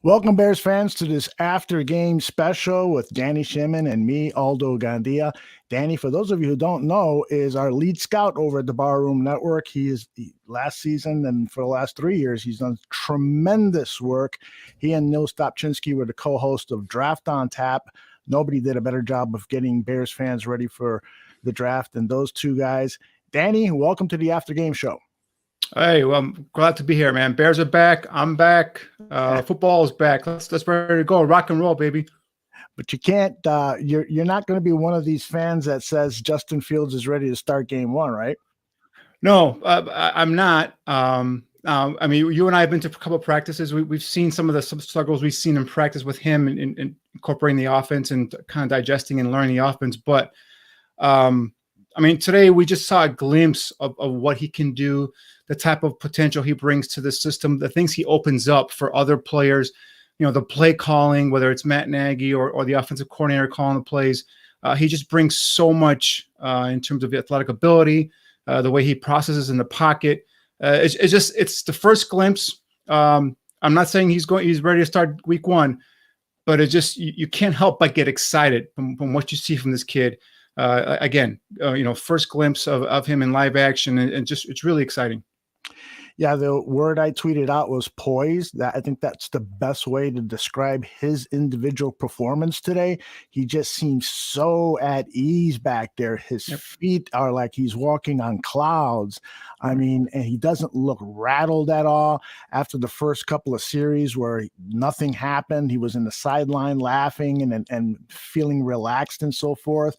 Welcome, Bears fans, to this after-game special with Danny Shimon and me, Aldo Gandia. Danny, for those of you who don't know, is our lead scout over at the Barroom Network. Last season and for the last 3 years, he's done tremendous work. He and Neil Stopchinski were the co-host of Draft on Tap. Nobody did a better job of getting Bears fans ready for the draft than those two guys. Danny, welcome to the after-game show. Hey, well, I'm glad to be here, man. Bears are back. I'm back. Football is back. Let's ready to go. Rock and roll, baby. But you can't. You're not going to be one of these fans that says Justin Fields is ready to start game one, right? No, I'm not. I mean, you and I have been to a couple of practices. We've seen some of the struggles we've seen in practice with him in incorporating the offense and kind of digesting and learning the offense. But I mean, today we just saw a glimpse of what he can do, the type of potential he brings to the system, the things he opens up for other players, the play calling, whether it's Matt Nagy or the offensive coordinator calling the plays. He just brings so much in terms of athletic ability, the way he processes in the pocket. It's the first glimpse. I'm not saying he's ready to start week one, but you can't help but get excited from what you see from this kid. Again, first glimpse of him in live action, and it's really exciting. Yeah, the word I tweeted out was poised. I think that's the best way to describe his individual performance today. He just seems so at ease back there. His feet are like he's walking on clouds. I mean, and he doesn't look rattled at all. After the first couple of series where nothing happened, he was in the sideline laughing and feeling relaxed and so forth.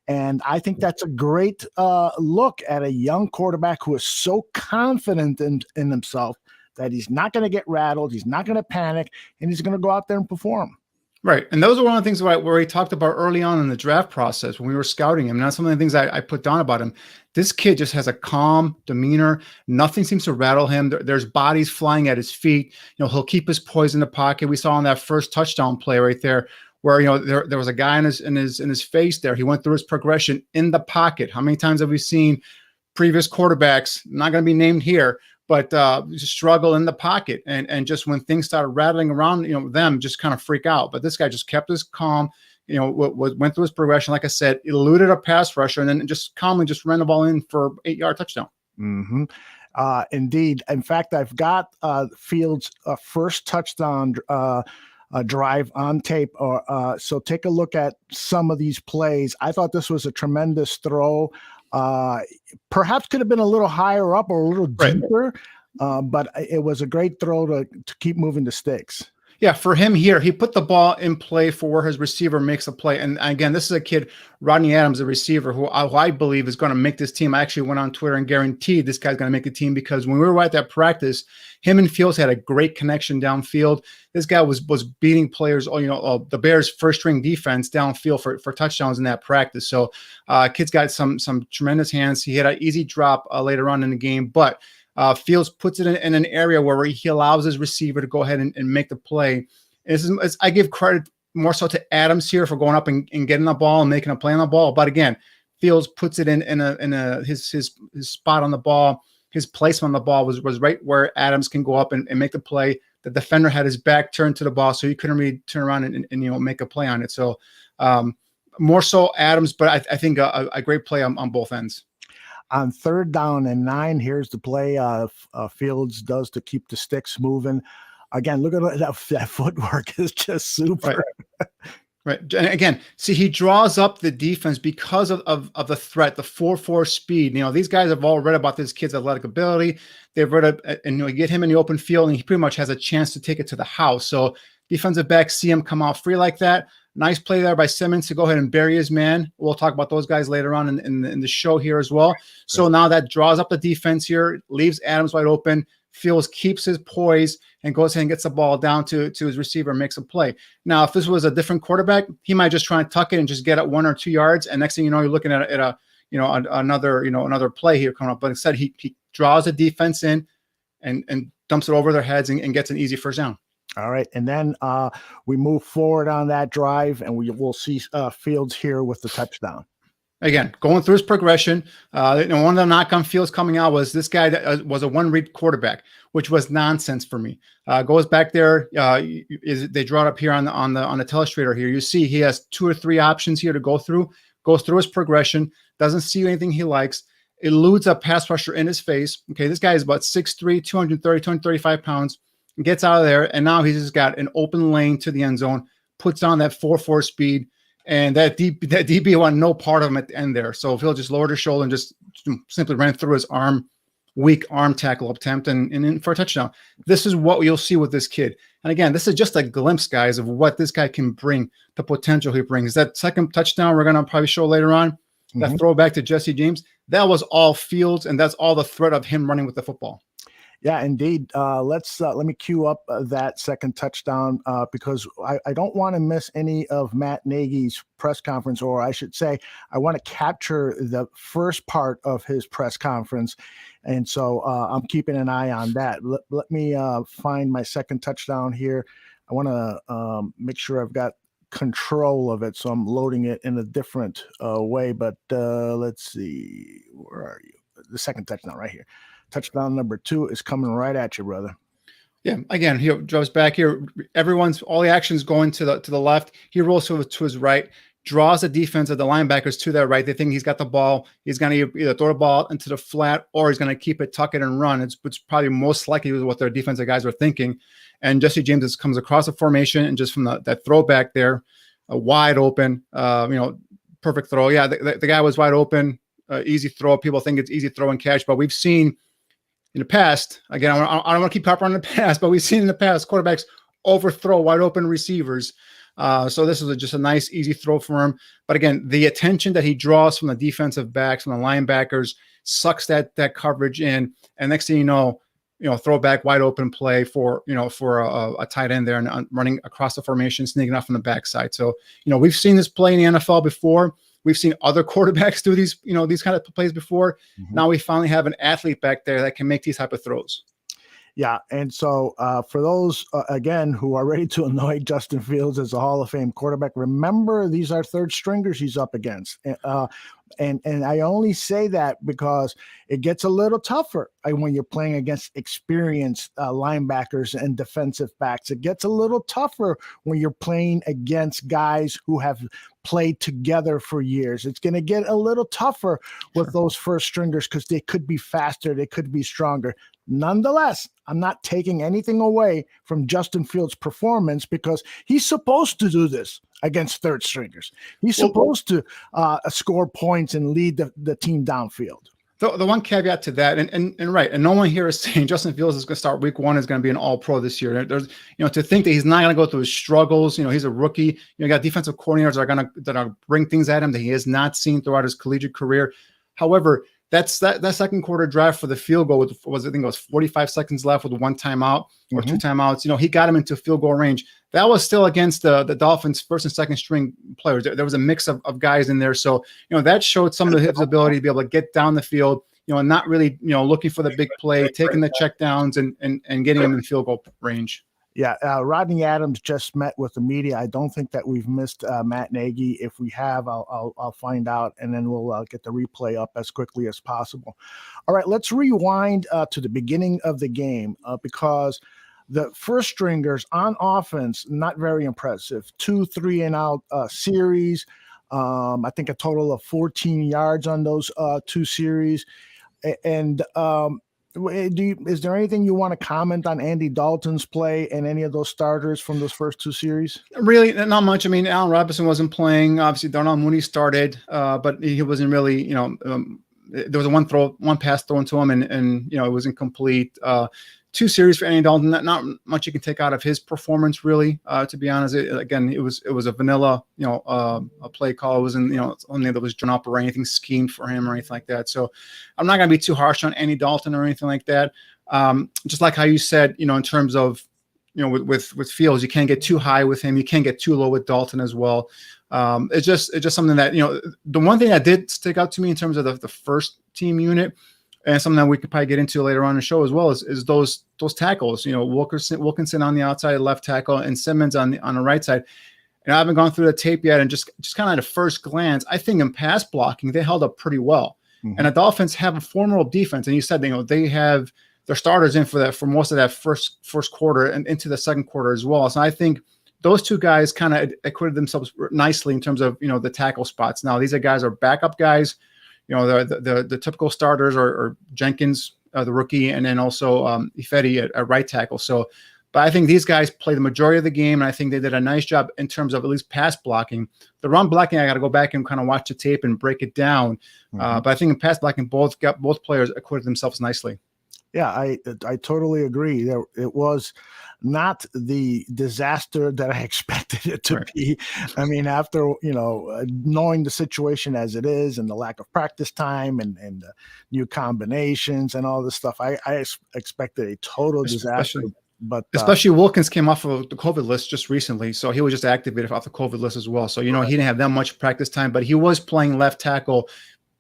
And I think that's a great look at a young quarterback who is so confident in himself that he's not going to get rattled, he's not going to panic, and he's going to go out there and perform. Right. And those are one of the things where he talked about early on in the draft process when we were scouting him. And that's some of the things I put down about him. This kid just has a calm demeanor. Nothing seems to rattle him. There's bodies flying at his feet. He'll keep his poise in the pocket. We saw on that first touchdown play right there, where there was a guy in his face there. He went through his progression in the pocket. How many times have we seen previous quarterbacks, not going to be named here, but struggle in the pocket and just when things started rattling around, them just kind of freak out. But this guy just kept his calm. Went through his progression. Like I said, eluded a pass rusher and then just calmly just ran the ball in for 8-yard touchdown. Mm-hmm. Indeed. In fact, I've got Fields' first touchdown drive on tape. So take a look at some of these plays. I thought this was a tremendous throw. Perhaps could have been a little higher up or a little deeper, but it was a great throw to keep moving the sticks. Yeah, for him here, he put the ball in play for where his receiver makes a play. And again, this is a kid, Rodney Adams, a receiver, who I believe is going to make this team. I actually went on Twitter and guaranteed this guy's going to make the team because when we were at that practice, him and Fields had a great connection downfield. This guy was beating players, the Bears' first-string defense downfield for touchdowns in that practice. So kid's got some tremendous hands. He had an easy drop later on in the game, but Fields puts it in an area where he allows his receiver to go ahead and make the play. I give credit more so to Adams here for going up and getting the ball and making a play on the ball. But again, Fields puts it in his spot on the ball. His placement on the ball was right where Adams can go up and make the play. The defender had his back turned to the ball, so he couldn't really turn around and make a play on it. So more so Adams, but I think a great play on both ends. On 3rd down and 9, here's the play Fields does to keep the sticks moving. Again, look at that footwork is just super. Right. And again, see, he draws up the defense because of the threat, the 4-4 speed. These guys have all read about this kid's athletic ability. They've read it, and you get him in the open field, and he pretty much has a chance to take it to the house. So defensive backs see him come out free like that. Nice play there by Simmons to go ahead and bury his man. We'll talk about those guys later on in the show here as well. So now that draws up the defense here, leaves Adams wide open. Fields keeps his poise and goes ahead and gets the ball down to his receiver and makes a play. Now, if this was a different quarterback, he might just try and tuck it and just get it 1 or 2 yards. And next thing you know, you're looking at another play here coming up. But instead, he draws the defense in and dumps it over their heads and gets an easy first down. All right, and then we move forward on that drive, and we'll see Fields here with the touchdown. Again, going through his progression, one of the knock-on fields coming out was this guy that was a one-read quarterback, which was nonsense for me. Goes back there, they draw it up here on the telestrator here. You see he has 2 or 3 options here to go through. Goes through his progression, doesn't see anything he likes, eludes a pass rusher in his face. Okay, this guy is about 6'3", 230, 235 pounds, gets out of there, and now he's just got an open lane to the end zone, puts on that 4.4 speed. And that DB wanted no part of him at the end there. So Phil just lowered his shoulder and just simply ran through his weak arm tackle attempt and in for a touchdown. This is what you'll see with this kid. And again, this is just a glimpse, guys, of what this guy can bring, the potential he brings. That second touchdown we're going to probably show later on, that throwback to Jesse James, that was all Fields, and that's all the threat of him running with the football. Yeah, indeed. Let me cue up that second touchdown because I don't want to miss any of Matt Nagy's press conference, or I should say, I want to capture the first part of his press conference. And so I'm keeping an eye on that. Let me find my second touchdown here. I want to make sure I've got control of it, so I'm loading it in a different way. But let's see. Where are you? The second touchdown right here. Touchdown number 2 is coming right at you, brother. Yeah, again, he drives back here. All the action's going to the left. He rolls to his right, draws the defense of the linebackers to their right. They think he's got the ball. He's going to either throw the ball into the flat or he's going to keep it, tuck it, and run. It's probably most likely what their defensive guys were thinking. And Jesse James comes across the formation and just from that throwback there, wide open, perfect throw. Yeah, the guy was wide open, easy throw. People think it's easy throw and catch, but we've seen in the past, again, I don't want to keep harping on the past, but we've seen in the past quarterbacks overthrow wide open receivers. So this was just a nice, easy throw for him. But again, the attention that he draws from the defensive backs, from the linebackers, sucks that coverage in. And next thing you know, throwback wide open play for a tight end there and running across the formation, sneaking off from the backside. So, we've seen this play in the NFL before. We've seen other quarterbacks do these kind of plays before. Now we finally have an athlete back there that can make these type of throws. Yeah, and so for those, again, who are ready to annoy Justin Fields as a Hall of Fame quarterback, remember these are third stringers he's up against. And I only say that because it gets a little tougher when you're playing against experienced linebackers and defensive backs. It gets a little tougher when you're playing against guys who have played together for years. It's going to get a little tougher with those first stringers because they could be faster, they could be stronger. Nonetheless, I'm not taking anything away from Justin Fields' performance because he's supposed to do this against third stringers. He's supposed to score points and lead the team downfield. The one caveat to that, and right, and no one here is saying Justin Fields is going to start week 1, is going to be an all-pro this year. There's, to think that he's not going to go through his struggles. He's a rookie. You got defensive coordinators that are bring things at him that he has not seen throughout his collegiate career. However, that second quarter drive for the field goal was I think it was 45 seconds left with 1 timeout or 2 timeouts. He got him into field goal range. That was still against the Dolphins' first and second string players. There was a mix of guys in there. So, that showed some of his ability to be able to get down the field, and not really, looking for the big play, taking the check downs and getting him in field goal range. Yeah, Rodney Adams just met with the media. I don't think that we've missed Matt Nagy. If we have, I'll find out, and then we'll get the replay up as quickly as possible. All right, let's rewind to the beginning of the game because the first stringers on offense, not very impressive. 2 3-and-out series. I think a total of 14 yards on those 2 series. And is there anything you want to comment on Andy Dalton's play and any of those starters from those first 2 series? Really, not much. I mean, Allen Robinson wasn't playing. Obviously, Darnell Mooney started, but he wasn't really, there was one pass thrown to him and it was incomplete. 2 series for Andy Dalton. Not much you can take out of his performance, really. To be honest, it was a vanilla, a play call. It wasn't, only that was drawn up or anything schemed for him or anything like that. So I'm not going to be too harsh on Andy Dalton or anything like that. Just like how you said, in terms of, with Fields, you can't get too high with him. You can't get too low with Dalton as well. It's just something that, the one thing that did stick out to me in terms of the first team unit, and something that we could probably get into later on in the show as well, is those tackles. Wilkinson on the outside left tackle and Simmons on the right side. And I haven't gone through the tape yet, and just kind of at a first glance, I think in pass blocking they held up pretty well. And the Dolphins have a formidable defense, and you said they have their starters in for most of that first quarter and into the second quarter as well. So I think those two guys kind of acquitted themselves nicely in terms of the tackle spots. Now these guys are backup guys. The typical starters are Jenkins, the rookie, and then also Ifedi at right tackle. So, but I think these guys play the majority of the game, and I think they did a nice job in terms of at least pass blocking. The run blocking, I got to go back and kind of watch the tape and break it down. But I think in pass blocking, both players acquitted themselves nicely. Yeah, I totally agree. It was not the disaster that I expected it to be. I mean, after knowing the situation as it is and the lack of practice time and the new combinations and all this stuff, I expected a total disaster. But especially Wilkins came off of the COVID list just recently, so he was just activated off the COVID list as well. So he didn't have that much practice time, but he was playing left tackle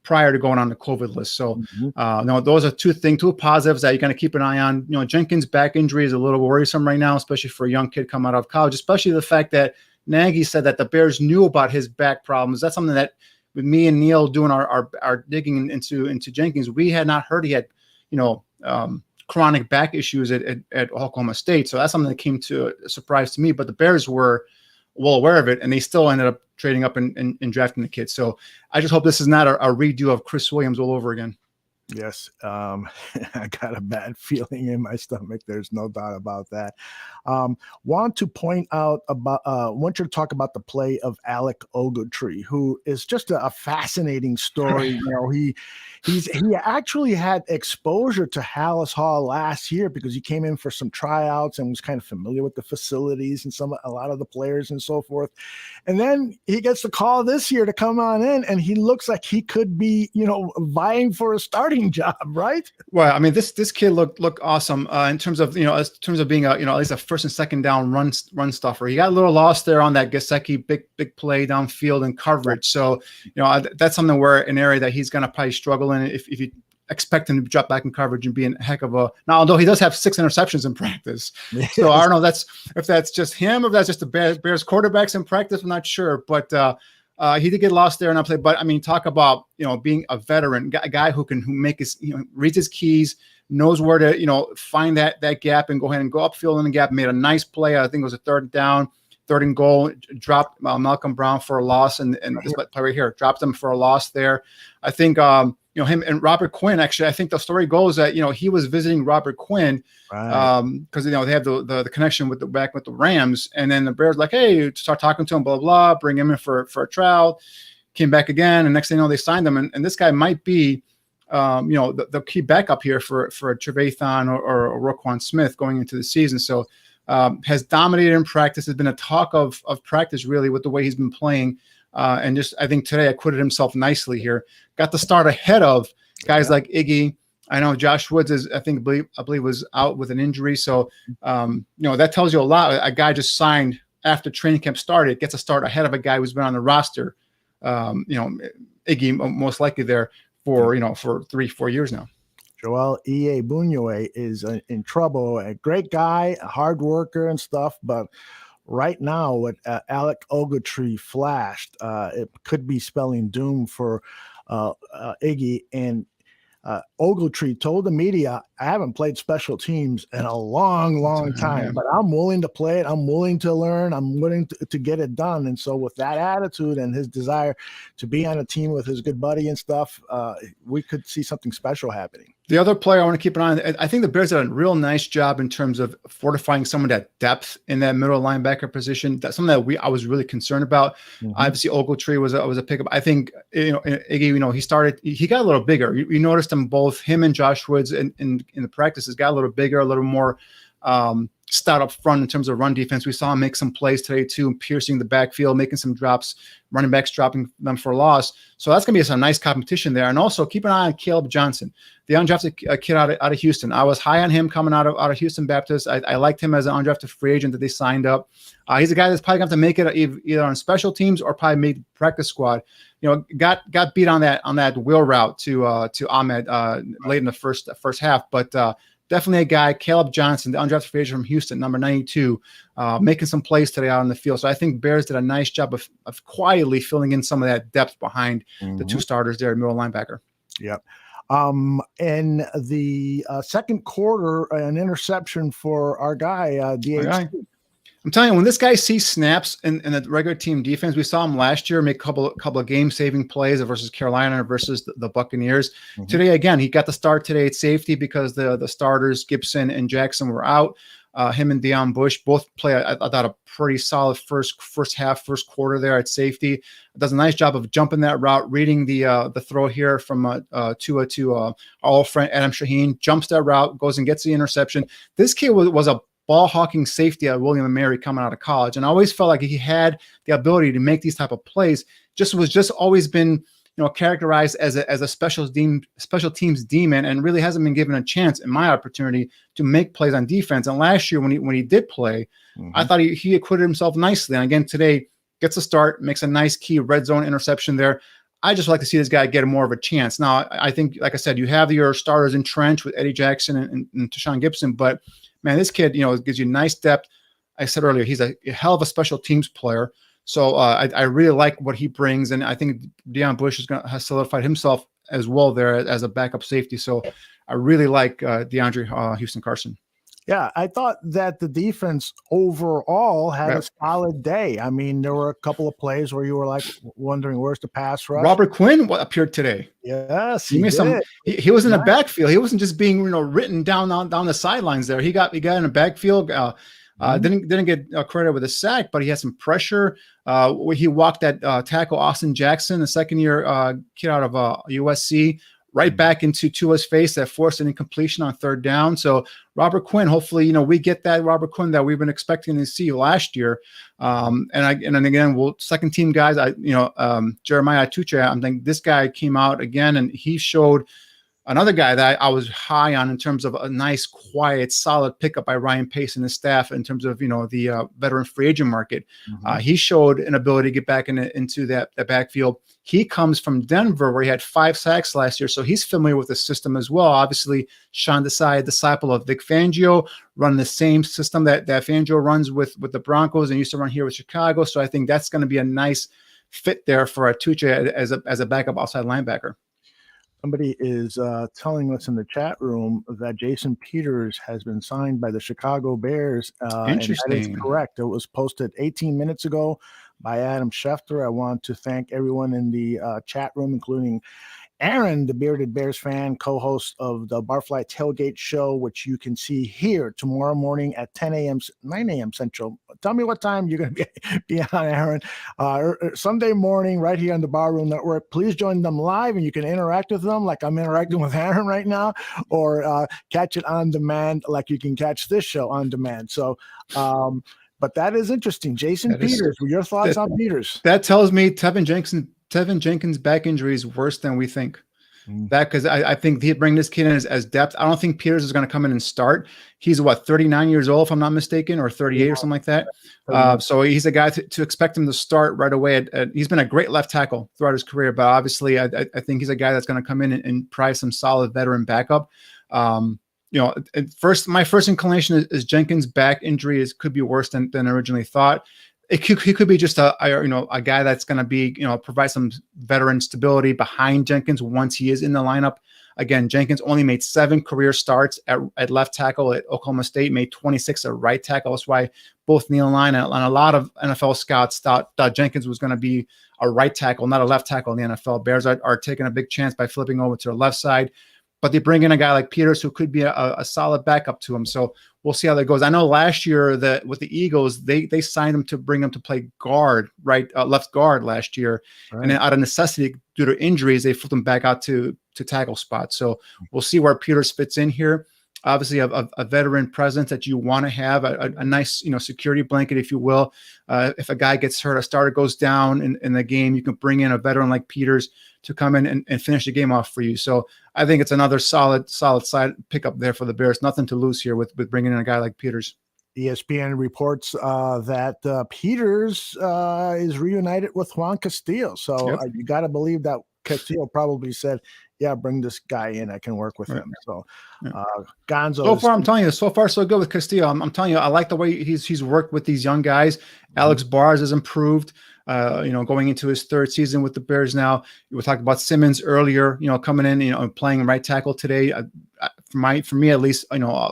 prior to going on the COVID list. So those are two positives that you're going to keep an eye on. Jenkins' back injury is a little worrisome right now, especially for a young kid coming out of college, especially the fact that Nagy said that the Bears knew about his back problems. That's something that with me and Neil doing our digging into Jenkins, we had not heard he had, chronic back issues at Oklahoma State. So that's something that came to a surprise to me, but the Bears were well aware of it, and they still ended up trading up and drafting the kid. So I just hope this is not a redo of Chris Williams all over again. Yes. I got a bad feeling in my stomach. There's no doubt about that. Want to point out want you to talk about the play of Alec Ogletree, who is just a fascinating story. He actually had exposure to Hallis Hall last year because he came in for some tryouts and was kind of familiar with the facilities and a lot of the players and so forth. And then he gets the call this year to come on in, and he looks like he could be, vying for a starting job, right? Well, I mean, this kid looked awesome in terms of being a at least a first and second down run stuffer. He got a little lost there on that Gesicki big play downfield and coverage. So that's something where an area that he's going to probably struggle in if you expect him to drop back in coverage and be a heck of a. Now, although he does have 6 interceptions in practice, so I don't know if that's just him or if that's just the Bears quarterbacks in practice. I'm not sure, but. He did get lost there in that play, but I mean, talk about being a veteran, a guy who make his reads his keys, knows where to find that gap and go ahead and go upfield in the gap. Made a nice play. I think it was a third and goal. Dropped Malcolm Brown for a loss, and this play right here dropped him for a loss there. I think him and Robert Quinn. Actually, I think the story goes that he was visiting Robert Quinn because they have the connection with the Rams, and then the Bears like, hey, start talking to him, blah blah, bring him in for a trial. Came back again, and next thing you know, they signed him, and this guy might be the key backup here for Trevathan or Roquan Smith going into the season. So has dominated in practice. Has been a talk of practice really with the way he's been playing. And just I think today acquitted himself nicely here. Got the start ahead of guys like Iggy. I know Josh Woods I believe was out with an injury. So that tells you a lot. A guy just signed after training camp started gets a start ahead of a guy who's been on the roster. Iggy most likely there for 3-4 years now. Joel Iyiegbuniwe is in trouble. A great guy, a hard worker and stuff, but right now, what Alec Ogletree flashed, it could be spelling doom for Iggy. And Ogletree told the media, I haven't played special teams in a long time, but I'm willing to play it. I'm willing to learn. I'm willing to get it done. And so with that attitude and his desire to be on a team with his good buddy and stuff, we could see something special happening. The other player I want to keep an eye on, I think the Bears did a real nice job in terms of fortifying some of that depth in that middle linebacker position. That's something that I was really concerned about. Obviously, Ogletree was a pickup. I think Iggy, he got a little bigger. You noticed him and Josh Woods in the practices got a little bigger, a little more stout up front in terms of run defense. We saw him make some plays today too, piercing the backfield, making some drops, running backs dropping them for a loss. So that's going to be some nice competition there. And also keep an eye on Caleb Johnson, the undrafted kid out of Houston. I was high on him coming out of Houston Baptist. I liked him as an undrafted free agent that they signed up. He's a guy that's probably going to have to make it either on special teams or probably made practice squad. Got beat on that wheel route to Ahmed late in the first half, but definitely a guy, Caleb Johnson, the undrafted free agent from Houston, number 92, making some plays today out on the field. So I think Bears did a nice job of quietly filling in some of that depth behind the two starters there, middle linebacker. Yep. In the second quarter, an interception for our guy, DHC. I'm telling you, when this guy sees snaps in the regular team defense, we saw him last year make a couple of game-saving plays versus Carolina versus the Buccaneers. Today, again, he got the start today at safety because the starters, Gibson and Jackson, were out. Him and Deion Bush both play, I thought, a pretty solid first quarter there at safety. Does a nice job of jumping that route, reading the throw here from Tua to our friend Adam Shaheen, jumps that route, goes and gets the interception. This kid was a ball hawking safety at William & Mary coming out of college, and I always felt like he had the ability to make these type of plays. Was always been characterized as a special teams demon, and really hasn't been given a chance in my opportunity to make plays on defense. And last year when he did play, I thought he acquitted himself nicely. And again today gets a start, makes a nice key red zone interception there. I just like to see this guy get more of a chance. Now I think, like I said, you have your starters entrenched with Eddie Jackson and Tashawn Gibson, but man, this kid, gives you nice depth. I said earlier, he's a hell of a special teams player. So I really like what he brings, and I think Deion Bush has solidified himself as well there as a backup safety. So I really like DeAndre Houston Carson. Yeah, I thought that the defense overall had a solid day. I mean, there were a couple of plays where you were like wondering where's the pass rush. Robert Quinn appeared today. Yes, he was in the backfield. He wasn't just being written down the sidelines there. He got in the backfield. Didn't get credit with a sack, but he had some pressure. He walked that tackle Austin Jackson, the second-year kid out of USC, right back into Tua's face that forced an incompletion on third down. So Robert Quinn, hopefully, we get that Robert Quinn that we've been expecting to see last year. And then again, second team guys, Jeremiah Tuche, I'm thinking this guy came out again and he showed another guy that I was high on in terms of a nice, quiet, solid pickup by Ryan Pace and his staff in terms of, the veteran free agent market. He showed an ability to get back into that backfield. He comes from Denver where he had 5 sacks last year, so he's familiar with the system as well. Obviously, Sean Desai, a disciple of Vic Fangio, run the same system that Fangio runs with the Broncos and used to run here with Chicago. So I think that's going to be a nice fit there for Tuche as a backup outside linebacker. Somebody is telling us in the chat room that Jason Peters has been signed by the Chicago Bears. Interesting. And that is correct. It was posted 18 minutes ago by Adam Schefter. I want to thank everyone in the chat room, including Aaron, the Bearded Bears fan, co-host of the Barfly Tailgate Show, which you can see here tomorrow morning at 10 a.m., 9 a.m. Central. Tell me what time you're going to be on, Aaron. Sunday morning right here on the Barroom Network. Please join them live, and you can interact with them like I'm interacting with Aaron right now, or catch it on demand like you can catch this show on demand. So, but that is interesting. Jason Peters, your thoughts on Peters? That tells me Tevin Jenkins' back injury is worse than we think. That because I think he'd bring this kid in as depth. I don't think Peters is going to come in and start. He's 39 years old, if I'm not mistaken, or 38 or something like that. So he's a guy to expect him to start right away. He's been a great left tackle throughout his career, but obviously I think he's a guy that's going to come in and provide some solid veteran backup. My first inclination is Jenkins' back injury could be worse than originally thought. He could be just a guy that's going to be, provide some veteran stability behind Jenkins once he is in the lineup. Again, Jenkins only made 7 career starts at left tackle at Oklahoma State, made 26 at right tackle. That's why both Neil Line and a lot of NFL scouts thought Jenkins was going to be a right tackle, not a left tackle in the NFL. Bears are taking a big chance by flipping over to the left side. But they bring in a guy like Peters who could be a solid backup to him. So we'll see how that goes. I know last year that with the Eagles, they signed him to bring him to play guard, left guard last year. Right. And then out of necessity, due to injuries, they flipped him back out to tackle spot. So we'll see where Peters fits in here. Obviously, a veteran presence that you want to have, a nice security blanket, if you will. If a guy gets hurt, a starter goes down in the game, you can bring in a veteran like Peters to come in and finish the game off for you. So I think it's another solid side pickup there for the Bears. Nothing to lose here with bringing in a guy like Peters. ESPN reports that Peters is reunited with Juan Castillo. So you got to believe that Castillo probably said, yeah, bring this guy in. I can work with him. So Gonzo. So far, I'm telling you, so far so good with Castillo. I'm telling you, I like the way he's worked with these young guys. Alex Bars has improved. Going into his third season with the Bears now. We talked about Simmons earlier. Coming in, playing right tackle today. For me at least,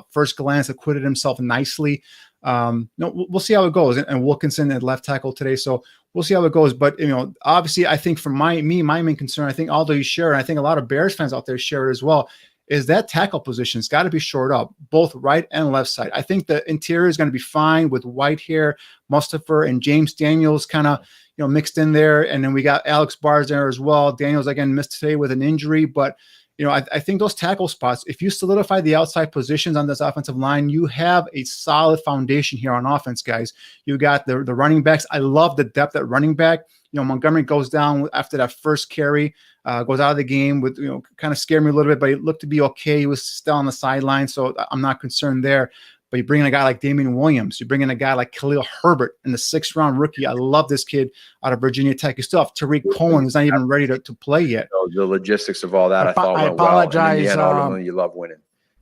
first glance, acquitted himself nicely. We'll see how it goes. And Wilkinson at left tackle today. So we'll see how it goes. But, obviously, I think for my main concern, I think Aldo, you share, and I think a lot of Bears fans out there share it as well, is that tackle position's got to be shored up, both right and left side. I think the interior is going to be fine with Whitehair, Mustafa, and James Daniels kind of, mixed in there. And then we got Alex Bars there as well. Daniels, again, missed today with an injury. But, I think those tackle spots, if you solidify the outside positions on this offensive line, you have a solid foundation here on offense, guys. You got the running backs. I love the depth at running back. Montgomery goes down after that first carry, goes out of the game with, kind of scared me a little bit, but he looked to be okay. He was still on the sideline, so I'm not concerned there. But you bring in a guy like Damian Williams. You bring in a guy like Khalil Herbert in the 6th-round rookie. I love this kid out of Virginia Tech. You still have Tariq Cohen, who's not even ready to play yet. The logistics of all that, I thought went well. And in the end, ultimately, you love winning.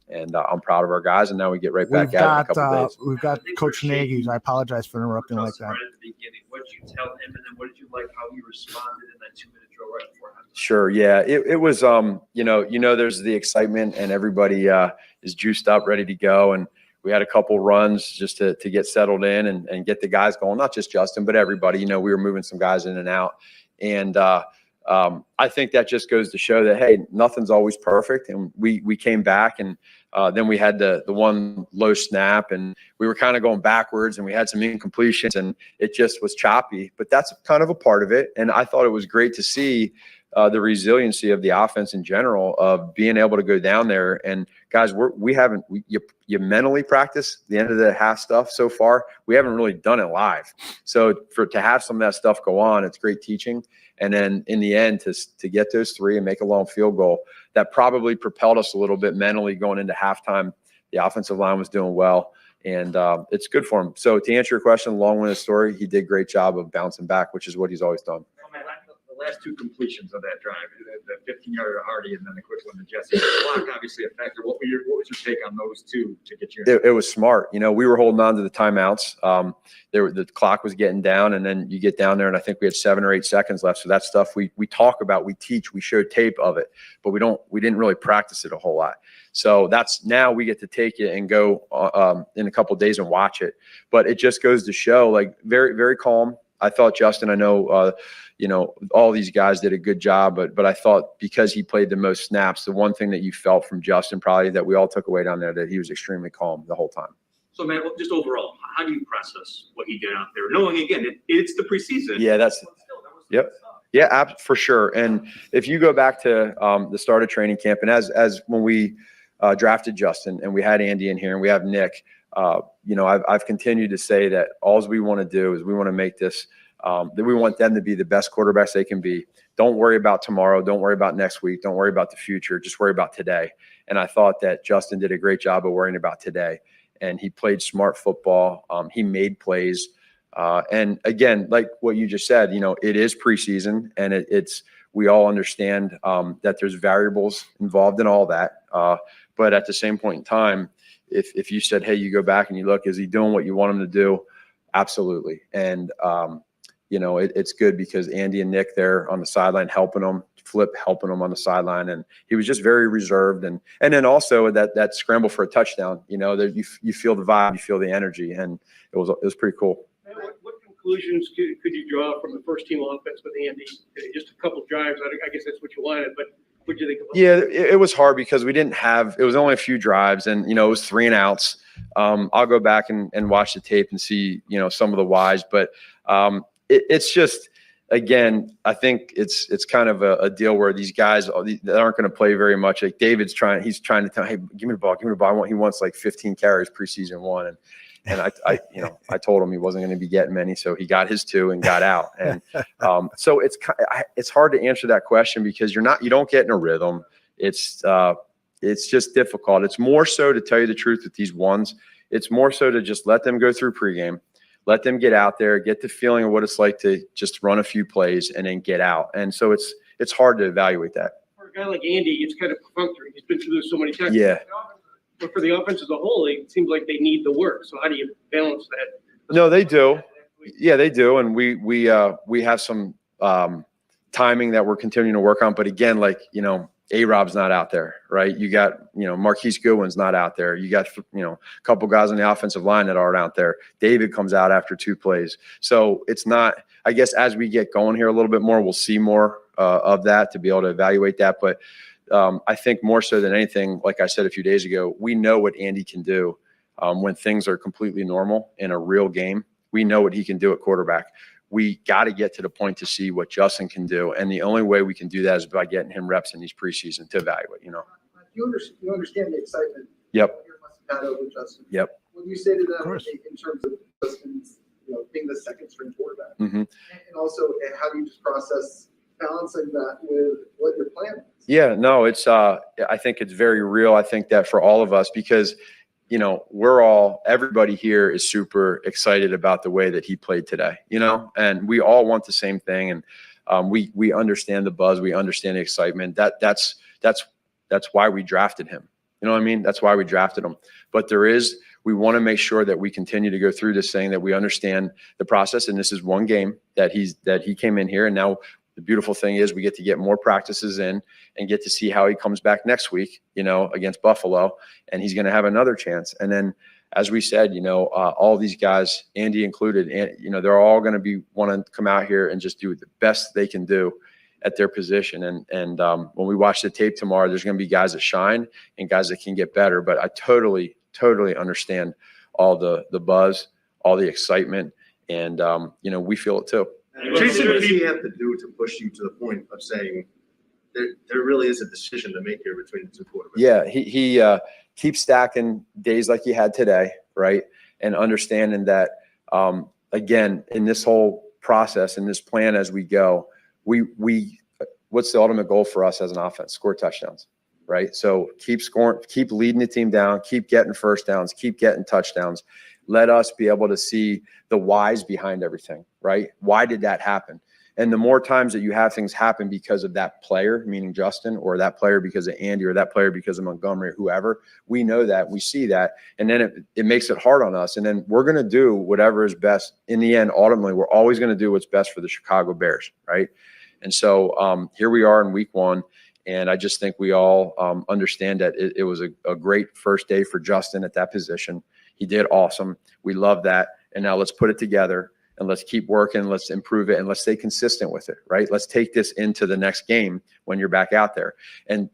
And I'm proud of our guys, and now we get right back at it in a couple days. We've got Coach Nagy. I apologize for interrupting like that. Right at the beginning, what did you tell him, and then what did you like how he responded in that 2-minute drill right beforehand? Sure, yeah, it was there's the excitement, and everybody is juiced up, ready to go, and we had a couple runs just to get settled in and get the guys going. Not just Justin, but everybody. We were moving some guys in and out, and I think that just goes to show that, hey, nothing's always perfect. And we came back, and then we had the one low snap, and we were kind of going backwards, and we had some incompletions, and it just was choppy. But that's kind of a part of it. And I thought it was great to see the resiliency of the offense in general, of being able to go down there. And guys, you mentally practice the end of the half stuff so far. We haven't really done it live. So to have some of that stuff go on, it's great teaching. And then in the end, to get those 3 and make a long field goal, that probably propelled us a little bit mentally going into halftime. The offensive line was doing well, and it's good for him. So to answer your question, long-winded story, he did a great job of bouncing back, which is what he's always done. The last 2 completions of that drive, the 15-yarder to Hardy and then the quick one to Jesse. The clock obviously a factor. What was your take on those 2 to get you? It was smart. We were holding on to the timeouts. The clock was getting down, and then you get down there, and I think we had 7 or 8 seconds left. So that stuff we talk about, we teach, we show tape of it, but we didn't really practice it a whole lot. So now we get to take it and go in a couple of days and watch it. But it just goes to show, like, very, very calm. I thought Justin, I know, all these guys did a good job, but I thought because he played the most snaps, the one thing that you felt from Justin probably that we all took away down there, that he was extremely calm the whole time. So, man, just overall, how do you process what he did out there? Knowing, again, it's the preseason. Yeah, yep. Yeah, for sure. And if you go back to the start of training camp, and as when we drafted Justin, and we had Andy in here, and we have Nick, I've continued to say that all we want to do is we want to make this that we want them to be the best quarterbacks they can be. Don't worry about tomorrow. Don't worry about next week. Don't worry about the future. Just worry about today. And I thought that Justin did a great job of worrying about today. And he played smart football. He made plays. And again, like what you just said, it is preseason, and we all understand that there's variables involved in all that. But at the same point in time, if you said, hey, you go back and you look, is he doing what you want him to do? Absolutely. And, it's good because Andy and Nick there on the sideline helping him, Flip helping him on the sideline. And he was just very reserved. And then also that scramble for a touchdown, you feel the vibe, you feel the energy. And it was pretty cool. What conclusions could you draw from the first team offense with Andy? Just a couple of drives. I guess that's what you wanted, but what do you think about Yeah, it was hard because it was only a few drives, and, it was 3 and outs. I'll go back and watch the tape and see, some of the whys, but it's just, again, I think it's kind of a deal where these guys that aren't going to play very much. Like David's trying to tell, hey, give me the ball. He wants like 15 carries preseason 1. And I told him he wasn't going to be getting many. So he got his 2 and got out. And so it's hard to answer that question because you don't get in a rhythm. It's just difficult. It's more so, to tell you the truth, with these ones, it's more so to just let them go through pregame. Let them get out there, get the feeling of what it's like to just run a few plays and then get out. And so it's hard to evaluate that. For a guy like Andy, it's kind of perfunctory. He's been through this so many times. Yeah. But for the offense as a whole, it seems like they need the work. So how do you balance that? No, they do. Yeah, they do. And we have some timing that we're continuing to work on. But again, like, A-Rob's not out there, right? You got, Marquise Goodwin's not out there. You got, a couple guys on the offensive line that aren't out there. David comes out after 2 plays. So it's not, I guess, as we get going here a little bit more, we'll see more of that to be able to evaluate that. But I think more so than anything, like I said a few days ago, we know what Andy can do when things are completely normal in a real game. We know what he can do at quarterback. We got to get to the point to see what Justin can do. And the only way we can do that is by getting him reps in these preseason to evaluate, You understand the excitement. Yep. You must have had over Justin. Yep. When you say to them course. in terms of Justin's, being the second string quarterback, Mm-hmm. and also how do you just process balancing that with what your plan is? Yeah, no, it's I think it's very real. I think that for all of us, because everybody here is super excited about the way that he played today, and we all want the same thing. And we understand the buzz. We understand the excitement. That's why we drafted him. You know what I mean? That's why we drafted him. But we want to make sure that we continue to go through this thing, that we understand the process. And this is one game that he came in here. And now the beautiful thing is we get to get more practices in and get to see how he comes back next week, against Buffalo, and he's going to have another chance. And then, as we said, all these guys, Andy included, and they're all going to want to come out here and just do the best they can do at their position. And when we watch the tape tomorrow, there's going to be guys that shine and guys that can get better. But I totally understand all the buzz, all the excitement, and we feel it too. Jason, what does he have to do to push you to the point of saying there really is a decision to make here between the two quarterbacks? Yeah, he keeps stacking days like he had today, right? And understanding that, again, in this whole process, in this plan as we go, what's the ultimate goal for us as an offense? Score touchdowns, right? So keep scoring, keep leading the team down, keep getting first downs, keep getting touchdowns. Let us be able to see the whys behind everything, right? Why did that happen? And the more times that you have things happen because of that player, meaning Justin, or that player because of Andy, or that player because of Montgomery, or whoever, we know that, we see that, and then it makes it hard on us. And then we're going to do whatever is best. In the end, ultimately, we're always going to do what's best for the Chicago Bears, right? And so here we are in week 1. And I just think we all understand that it was a great first day for Justin at that position. He did awesome. We love that. And now let's put it together and let's keep working. Let's improve it and let's stay consistent with it, right? Let's take this into the next game when you're back out there. And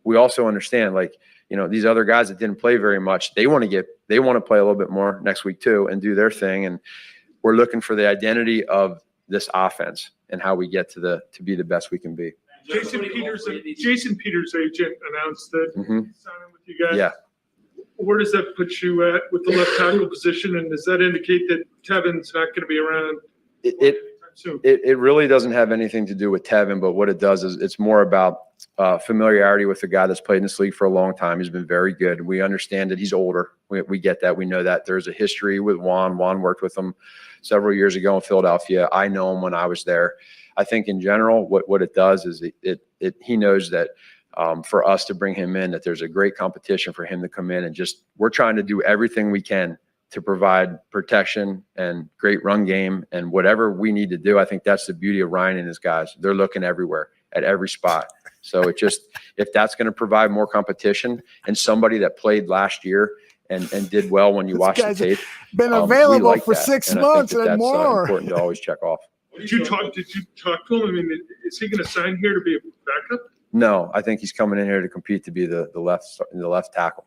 we also understand, these other guys that didn't play very much, they want to play a little bit more next week too and do their thing. And we're looking for the identity of this offense and how we get to be the best we can be. Jason Peters' agent announced that he's signing with you guys. Yeah. Where does that put you at with the left tackle position? And does that indicate that Tevin's not going to be around anytime soon? It really doesn't have anything to do with Tevin, but what it does is it's more about familiarity with a guy that's played in this league for a long time. He's been very good. We understand that he's older. We get that. We know that. There's a history with Juan. Juan worked with him several years ago in Philadelphia. I know him when I was there. I think in general, what it does is he knows that for us to bring him in, that there's a great competition for him to come in, and we're trying to do everything we can to provide protection and great run game and whatever we need to do. I think that's the beauty of Ryan and his guys. They're looking everywhere at every spot. So if that's going to provide more competition and somebody that played last year and did well when you watch the tape, been available for that. 6 and months I think and more. Important to always check off. Did you talk to him? I mean, is he going to sign here to be a backup? No, I think he's coming in here to compete to be the left tackle.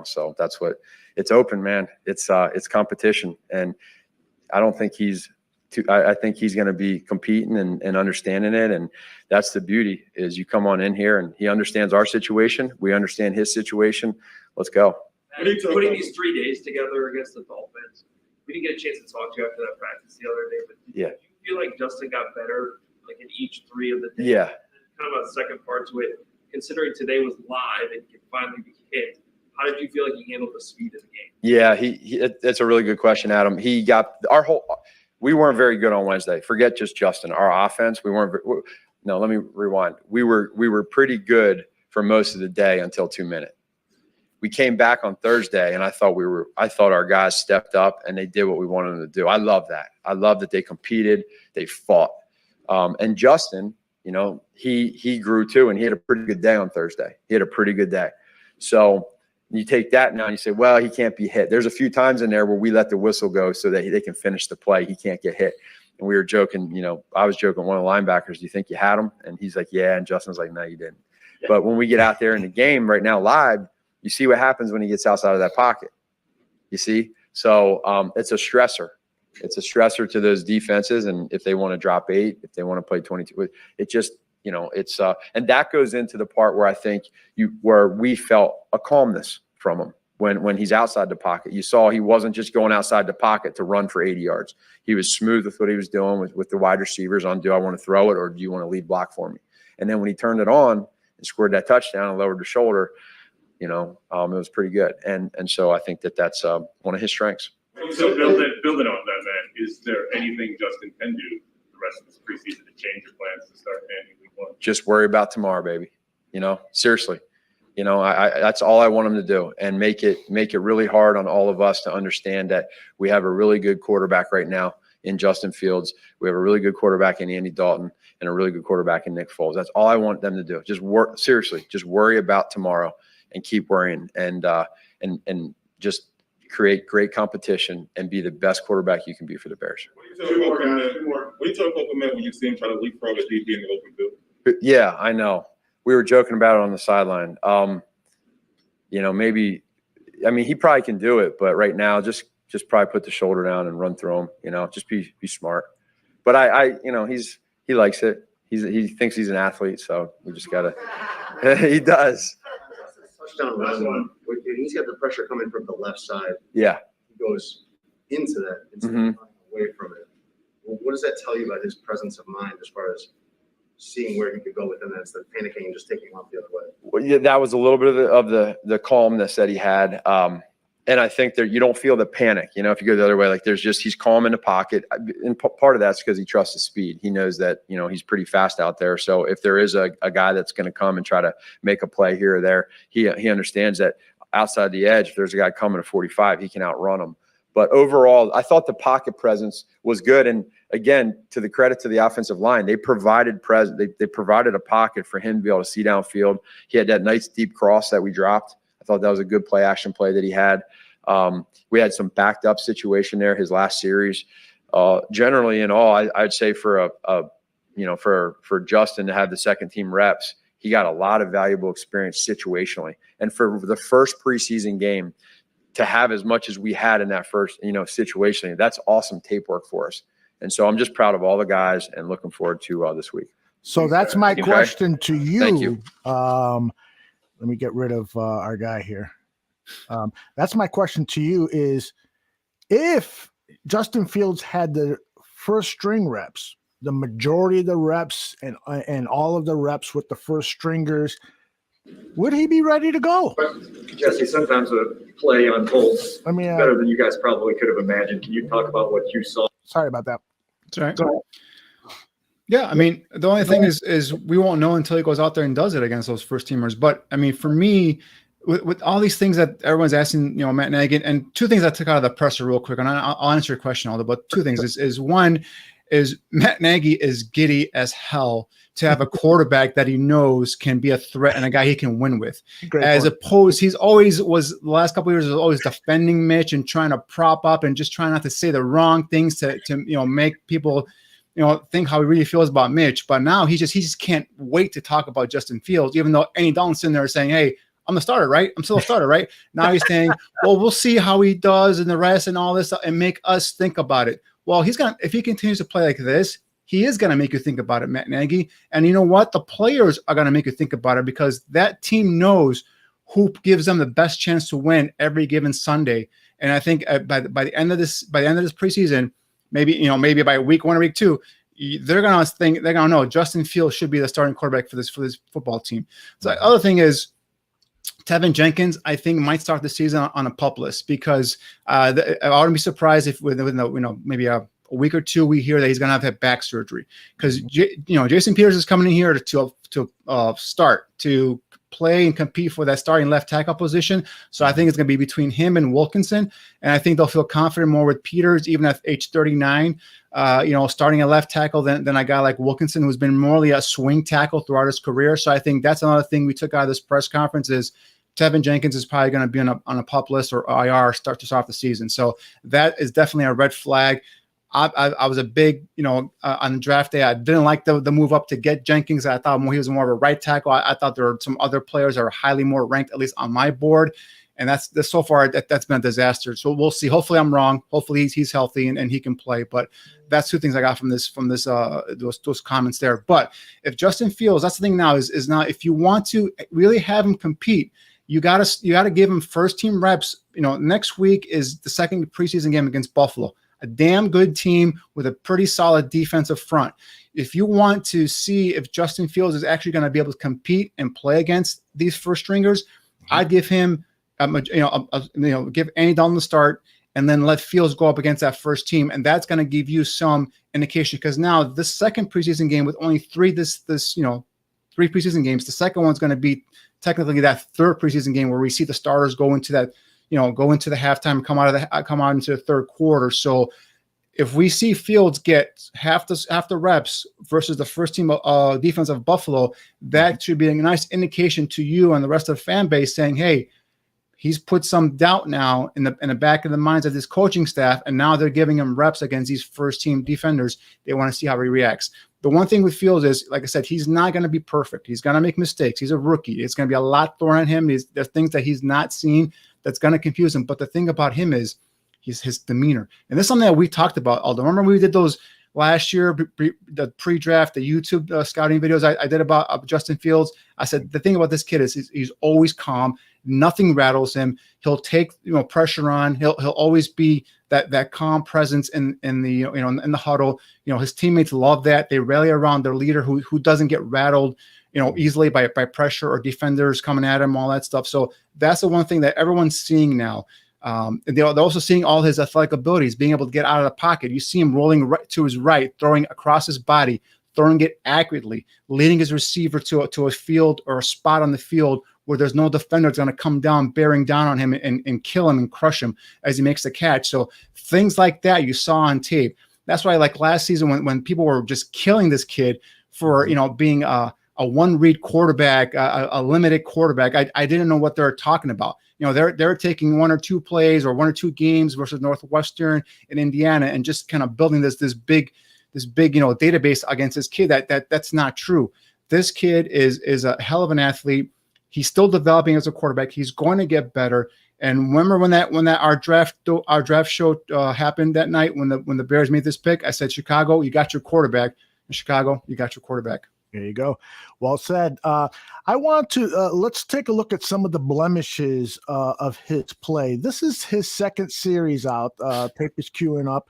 So that's what it's open, man. It's competition, and I don't think I think he's going to be competing and understanding it, and that's the beauty. Is you come on in here and he understands our situation, we understand his situation. Let's go. Putting these 3 days together against the Dolphins, we didn't get a chance to talk to you after that practice the other day, but Yeah. do you feel like Justin got better in each 3 of the days? Yeah. Kind of a second part to it, considering today was live and could finally be hit. How did you feel like he handled the speed of the game? Yeah, that's a really good question, Adam. He got we weren't very good on Wednesday. Forget just Justin. Our offense, No, let me rewind. We were pretty good for most of the day until 2 minutes. We came back on Thursday, and I thought our guys stepped up and they did what we wanted them to do. I love that. I love that they competed, they fought. And Justin, you know, he grew too, and he had a pretty good day on Thursday. He had a pretty good day. So you take that now and you say, well, he can't be hit. There's a few times in there where we let the whistle go so that they can finish the play. He can't get hit. And we were joking, you know, I was joking with one of the linebackers, do you think you had him? And he's like, yeah. And Justin's like, no, you didn't. Yeah. But when we get out there in the game right now live, you see what happens when he gets outside of that pocket. You see? So it's a stressor. It's a stressor to those defenses. And if they want to drop 8, if they want to play 22, it just, you know, it's and that goes into the part where I think where we felt a calmness from him when he's outside the pocket. You saw he wasn't just going outside the pocket to run for 80 yards. He was smooth with what he was doing with the wide receivers on, do I want to throw it or do you want to lead block for me? And then when he turned it on and scored that touchdown and lowered the shoulder, you know, it was pretty good. And so I think that's one of his strengths. So building on that, man, is there anything Justin can do the rest of this preseason to change your plans to start ending week 1? Just worry about tomorrow, baby. You know, seriously. You know, that's all I want him to do, and make it really hard on all of us to understand that we have a really good quarterback right now in Justin Fields. We have a really good quarterback in Andy Dalton and a really good quarterback in Nick Foles. That's all I want them to do. Just work, seriously, just worry about tomorrow and keep worrying and just create great competition and be the best quarterback you can be for the Bears. What do you tell Uncle Matt when you see him try to leapfrog a DB in the open field? Yeah, I know. We were joking about it on the sideline. You know, maybe, I mean, he probably can do it, but right now, just probably put the shoulder down and run through him. You know, just be smart. But I you know, he likes it. He thinks he's an athlete, so we just gotta. He does. Touchdown run. He's got the pressure coming from the left side. Yeah. He goes into that instead of away from it. Well, what does that tell you about his presence of mind as far as seeing where he could go within that instead of panicking and just taking him off the other way? Well, yeah, that was a little bit of the calmness that he had. And I think that you don't feel the panic, you know, if you go the other way, like he's calm in the pocket. And part of that's because he trusts his speed. He knows that, you know, he's pretty fast out there. So if there is a guy that's going to come and try to make a play here or there, he understands that outside the edge, if there's a guy coming at 45, he can outrun him. But overall, I thought the pocket presence was good. And again, to the credit to the offensive line, they provided they provided a pocket for him to be able to see downfield. He had that nice deep cross that we dropped. I thought that was a good action play that he had. We had some backed up situation there his last series. Generally in all, I'd say for for Justin to have the second team reps, he got a lot of valuable experience situationally. And for the first preseason game, to have as much as we had in that first, situationally, that's awesome tape work for us. And so I'm just proud of all the guys and looking forward to this week. So that's my question to you. Thank you. Let me get rid of our guy here. That's my question to you is, if Justin Fields had the first string reps, the majority of the reps and all of the reps with the first stringers, would he be ready to go? Jesse, sometimes a play unfolds better than you guys probably could have imagined. Can you talk about what you saw? Sorry about that. That's all right. Go ahead. Yeah, I mean, the only thing is we won't know until he goes out there and does it against those first teamers. But I mean, for me, with all these things that everyone's asking, Matt Nagy, and two things I took out of the presser real quick, and I'll answer your question, Aldo. But two things is one is Matt Nagy is giddy as hell to have a quarterback that he knows can be a threat and a guy he can win with. Opposed, he's always was the last couple of years was always defending Mitch and trying to prop up and just trying not to say the wrong things to make people think how he really feels about Mitch. But now he just can't wait to talk about Justin Fields, even though Andy Dalton's sitting there saying, "Hey, I'm the starter, right? I'm still a starter, right?" Now he's saying, "Well, we'll see how he does and the rest and all this stuff and make us think about it." Well, if he continues to play like this, he is going to make you think about it, Matt Nagy. And you know what? The players are going to make you think about it because that team knows who gives them the best chance to win every given Sunday. And I think by the end of this preseason, maybe by week 1 or week 2, they're going to know Justin Fields should be the starting quarterback for this football team. So the other thing is, Tevin Jenkins, I think, might start the season on a PUP list because I wouldn't be surprised if with maybe a a week or two, we hear that he's going to have had back surgery because Jason Peters is coming in here to start to play and compete for that starting left tackle position. So I think it's going to be between him and Wilkinson, and I think they'll feel confident more with Peters, even at age 39. Starting a left tackle than a guy like Wilkinson, who's been morely a swing tackle throughout his career. So I think that's another thing we took out of this press conference is Tevin Jenkins is probably going to be on a PUP list or IR to start off the season. So that is definitely a red flag. I was a big, on draft day, I didn't like the move up to get Jenkins. I thought he was more of a right tackle. I thought there were some other players that are highly more ranked, at least on my board. And that's so far that's been a disaster. So we'll see. Hopefully I'm wrong. Hopefully he's healthy and he can play. But that's two things I got from those comments there. But if Justin Fields, that's the thing now is now if you want to really have him compete, you gotta give him first team reps. Next week is the second preseason game against Buffalo, a damn good team with a pretty solid defensive front. If you want to see if Justin Fields is actually going to be able to compete and play against these first stringers, I'd give him give Andy Dalton the start and then let Fields go up against that first team, and that's going to give you some indication because now this second preseason game with only three preseason games, the second one's going to be technically that third preseason game where we see the starters go into that, go into the halftime, come out into the third quarter. So if we see Fields get half the reps versus the first team defense of Buffalo, that should be a nice indication to you and the rest of the fan base saying, hey, he's put some doubt now in the back of the minds of this coaching staff, and now they're giving him reps against these first team defenders. They want to see how he reacts. The one thing with Fields is, like I said, he's not going to be perfect. He's going to make mistakes. He's a rookie. It's going to be a lot thrown at him. There's things that he's not seen that's going to confuse him. But the thing about him is his demeanor. And this is something that we talked about, Aldo. Remember we did those last year, the pre-draft, the YouTube scouting videos I did about Justin Fields. I said the thing about this kid is he's always calm. Nothing rattles him. He'll take pressure on. He'll always be that calm presence in the huddle. His teammates love that. They rally around their leader who doesn't get rattled easily by pressure or defenders coming at him, all that stuff. So that's the one thing that everyone's seeing now. And they're also seeing all his athletic abilities, being able to get out of the pocket. You see him rolling right to his right, throwing across his body, throwing it accurately, leading his receiver to a field or a spot on the field where there's no defender that's going to come down, bearing down on him and kill him and crush him as he makes the catch. So things like that you saw on tape. That's why, like last season, when people were just killing this kid for being a one-read quarterback, a limited quarterback, I didn't know what they were talking about. They're taking one or two plays or one or two games versus Northwestern and Indiana and just kind of building this big database against this kid. That's not true. This kid is a hell of an athlete. He's still developing as a quarterback. He's going to get better. And remember when our draft show happened that night when the Bears made this pick, I said, Chicago, you got your quarterback. In Chicago, you got your quarterback. There you go. Well said. I want to let's take a look at some of the blemishes of his play. This is his second series out. Tape is queuing up.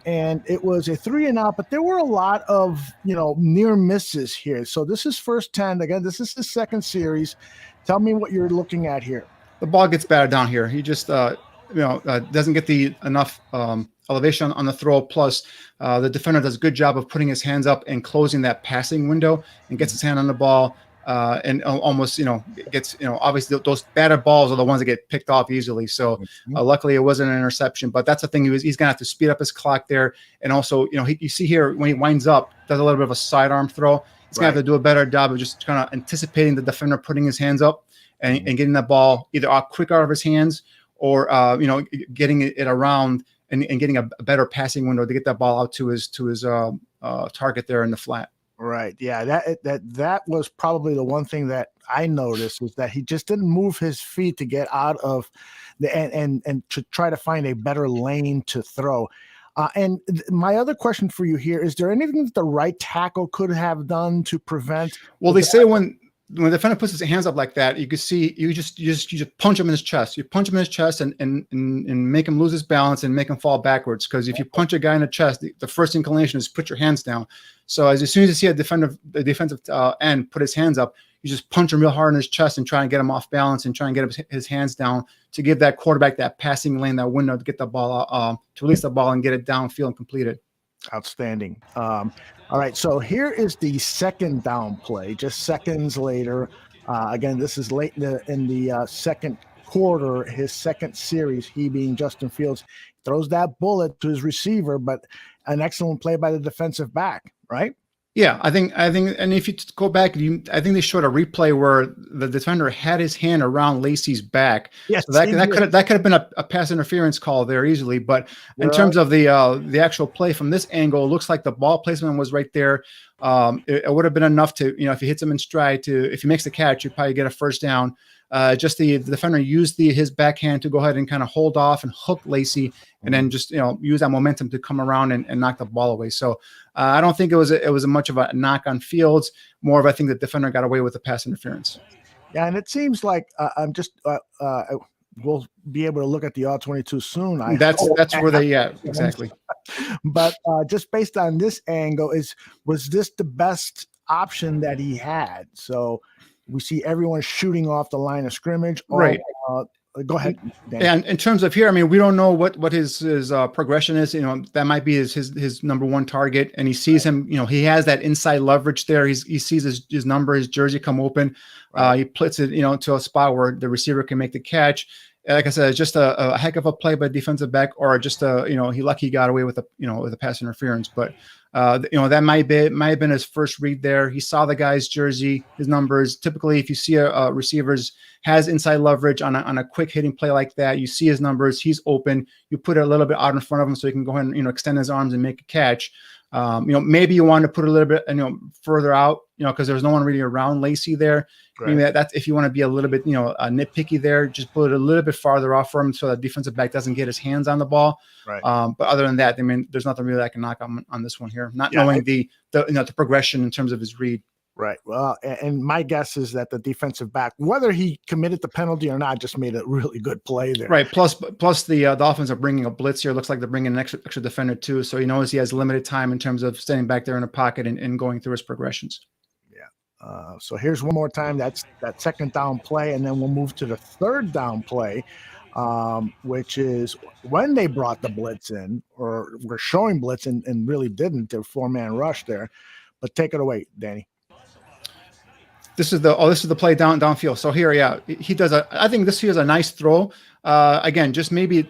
And it was a 3-and-out, but there were a lot of, near misses here. So this is first 10. Again, this is his second series. Tell me what you're looking at here. The ball gets batted down here. He just, doesn't get enough elevation on the throw. Plus, the defender does a good job of putting his hands up and closing that passing window and gets his hand on the ball. And almost, gets, obviously those batted balls are the ones that get picked off easily. So luckily it wasn't an interception, but that's the thing. He's going to have to speed up his clock there. And also, you see here when he winds up, does a little bit of a sidearm throw. He's going to have to do a better job of just kind of anticipating the defender putting his hands up and getting that ball either quick out of his hands or, getting it around and getting a better passing window to get that ball out to his target there in the flat. Right. Yeah. That was probably the one thing that I noticed was that he just didn't move his feet to get out of the and to try to find a better lane to throw. And my other question for you here, is there anything that the right tackle could have done to prevent? Well, they say when the defender puts his hands up like that, you can see you just punch him in his chest. You punch him in his chest and make him lose his balance and make him fall backwards. Because if you punch a guy in the chest, the first inclination is put your hands down. So as soon as you see a defensive end put his hands up, you just punch him real hard in his chest and try and get him off balance and try and get his hands down to give that quarterback that passing lane, that window to get the ball, to release the ball and get it downfield and complete it. Outstanding. All right, so here is the second down play, just seconds later. Again, this is late in the second quarter, his second series, he being Justin Fields, throws that bullet to his receiver, but an excellent play by the defensive back, right? Yeah, I think, and if you go back, I think they showed a replay where the defender had his hand around Lacy's back. Yes, so that could have been a pass interference call there easily. But in terms of the actual play from this angle, it looks like the ball placement was right there. It would have been enough to, if he hits him in stride, if he makes the catch, you'd probably get a first down. Just the defender used his backhand to go ahead and kind of hold off and hook Lacy, and then just use that momentum to come around and knock the ball away. So I don't think it was much of a knock on Fields. More of, I think the defender got away with the pass interference. Yeah, and it seems like I'm just we'll be able to look at the all-22 soon. That's where they exactly. But just based on this angle, was this the best option that he had? So we see everyone shooting off the line of scrimmage. Right. Go ahead, Danny. And in terms of here, I mean, we don't know what his progression is. That might be his number one target, and he sees him. He has that inside leverage there. He sees his number, his jersey come open. He puts it, to a spot where the receiver can make the catch. Like I said, it's just a heck of a play by defensive back, or just he lucky got away with with a pass interference. But that might have been his first read there. He saw the guy's jersey, his numbers. Typically, if you see a receiver's has inside leverage on a quick hitting play like that, you see his numbers, he's open. You put it a little bit out in front of him so he can go ahead and extend his arms and make a catch. Maybe you want to put a little bit further out, because there's no one really around Lacy there. Right. Maybe that's if you want to be a little bit nitpicky there, just put it a little bit farther off for him so that defensive back doesn't get his hands on the ball. Right. But other than that, I mean, there's nothing really I can knock on this one here. Not knowing the progression in terms of his read. Right. Well, and my guess is that the defensive back, whether he committed the penalty or not, just made a really good play there. Right. Plus the Dolphins are bringing a blitz here. It looks like they're bringing an extra defender too. So he knows he has limited time in terms of standing back there in a pocket and going through his progressions. Yeah. So here's one more time. That's that second down play, and then we'll move to the third down play, which is when they brought the blitz in, or were showing blitz and really didn't. Their 4-man rush there. But take it away, Danny. This is the play downfield. So here, he does I think this here is a nice throw. Again, just maybe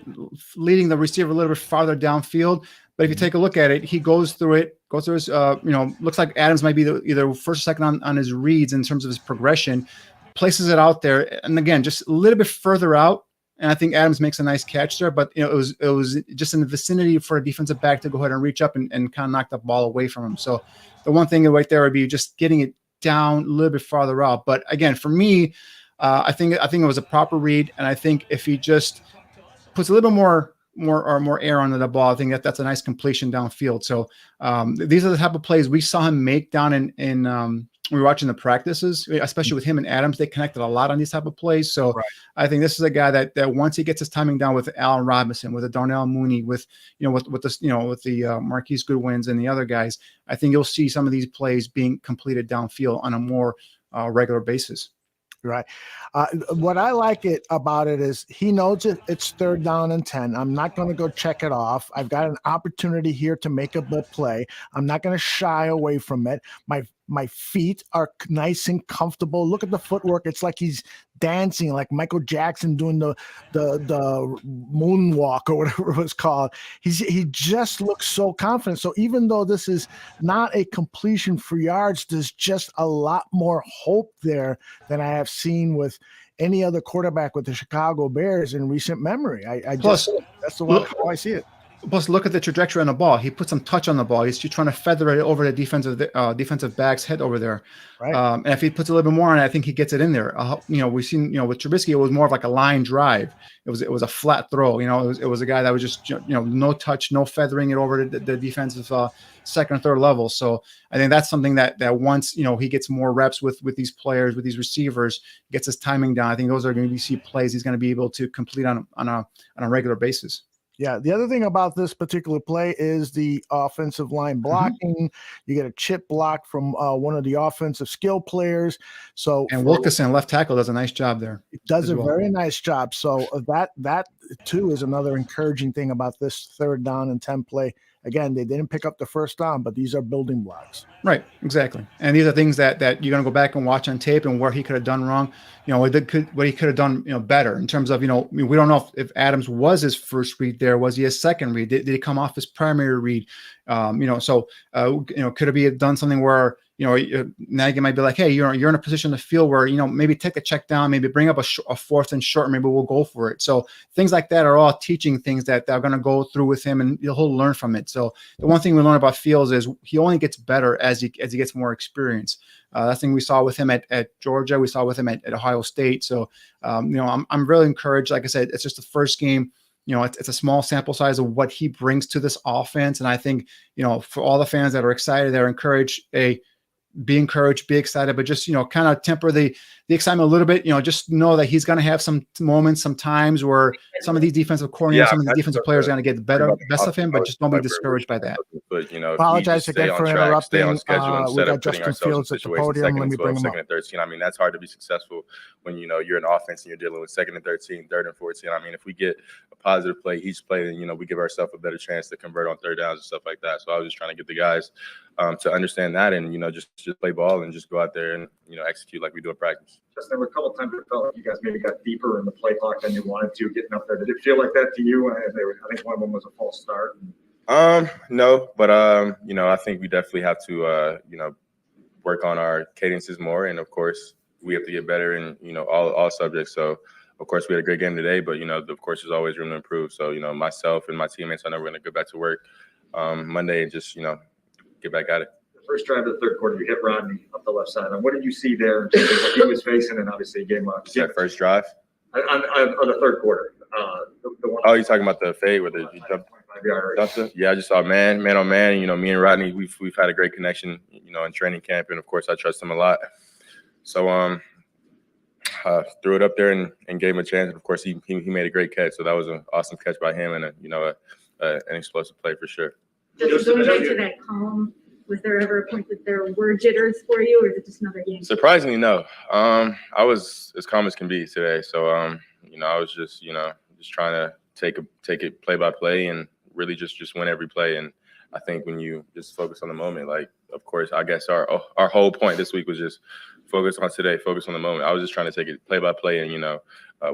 leading the receiver a little bit farther downfield. But if you take a look at it, he goes through his, looks like Adams might be either first or second on his reads in terms of his progression, places it out there. And again, just a little bit further out. And I think Adams makes a nice catch there, but it was just in the vicinity for a defensive back to go ahead and reach up and kind of knock the ball away from him. So the one thing right there would be just getting it down a little bit farther out. But again, for me, I think it was a proper read, and I think if he just puts a little more air onto the ball, I think that's a nice completion downfield. So these are the type of plays we saw him make down in we were watching the practices, especially with him and Adams. They connected a lot on these type of plays. So I think this is a guy that once he gets his timing down with Allen Robinson, with a Darnell Mooney, with the Marquise Goodwins and the other guys, I think you'll see some of these plays being completed downfield on a more regular basis. Right. What I like about it is he knows it's 3rd down and 10. I'm not going to go check it off. I've got an opportunity here to make a good play. I'm not going to shy away from it. My feet are nice and comfortable. Look at the footwork. It's like he's dancing, like Michael Jackson doing the moonwalk or whatever it was called. He just looks so confident. So even though this is not a completion for yards, there's just a lot more hope there than I have seen with any other quarterback with the Chicago Bears in recent memory. That's the way how I see it. Plus, look at the trajectory on the ball. He put some touch on the ball. He's trying to feather it over the defensive back's head over there. Right. And if he puts a little bit more on it, I think he gets it in there. We've seen, with Trubisky, it was more of like a line drive. It was a flat throw. It was a guy that was just, no touch, no feathering it over the defensive second or third level. So I think that's something that once, he gets more reps with these players, with these receivers, gets his timing down. I think those are going to be plays he's going to be able to complete on a regular basis. Yeah, the other thing about this particular play is the offensive line blocking. You get a chip block from one of the offensive skill players. So And Wilkerson, left tackle, does a nice job there. It does a well. very nice job. So that too is another encouraging thing about this 3rd down and 10 play. Again, they didn't pick up the first down, but these are building blocks. Right, exactly. And these are things that you're going to go back and watch on tape and where he could have done wrong. What he could have done, better in terms of, we don't know if Adams was his first read there. Was he his second read? Did he come off his primary read? Could he have done something where, Nagy might be like, hey, you're in a position to feel where, maybe take a check down, maybe bring up a 4th and short, maybe we'll go for it. So things like that are all teaching things that are going to go through with him, and he'll learn from it. So the one thing we learn about Fields is he only gets better as he gets more experience. That's thing we saw with him at Georgia. We saw with him at Ohio State. So, I'm really encouraged. Like I said, it's just the first game. It's a small sample size of what he brings to this offense. And I think, for all the fans that are excited, they're encouraged, be encouraged, be excited, but just, kind of temper the excitement a little bit. Just know that he's going to have some moments, some times where some of these defensive coordinators, some of the defensive players are going to get the best of him, but just don't be discouraged by that. But, Apologize again for interrupting. Stay on schedule We instead got of putting Justin ourselves in Fields at the situations podium. 2nd Let and me 12, bring him 2nd and 13. I mean, that's hard to be successful when, you're in offense and you're dealing with 2nd and 13, 3rd and 14. I mean, if we get a positive play each play, then, we give ourselves a better chance to convert on 3rd downs and stuff like that. So I was just trying to get the guys to understand that and, just play ball and just go out there and, execute like we do in practice. Just there were a couple of times it felt like you guys maybe got deeper in the play clock than you wanted to getting up there. Did it feel like that to you? I think one of them was a false start. No, but I think we definitely have to work on our cadences more, and of course we have to get better in all subjects. So of course we had a great game today, but of course there's always room to improve. So myself and my teammates, I know we're going to go back to work Monday and just get back at it. First drive of the 3rd quarter, you hit Rodney up the left side. And what did you see there in terms of what he was facing? And obviously, game up. That first drive on the 3rd quarter. The one. Oh, you're talking about the fade where you jumped? Yeah, I just saw man on man. Me and Rodney, we've had a great connection. In training camp, and of course, I trust him a lot. So threw it up there and gave him a chance. And of course, he made a great catch. So that was an awesome catch by him, and an explosive play for sure. Just going back to that column. Was there ever a point that there were jitters for you, or is it just another game? Surprisingly, no. I was as calm as can be today. So, I was just trying to take it play by play and really just win every play. And I think when you just focus on the moment, like, of course, I guess our whole point this week was just focus on today, focus on the moment. I was just trying to take it play by play and,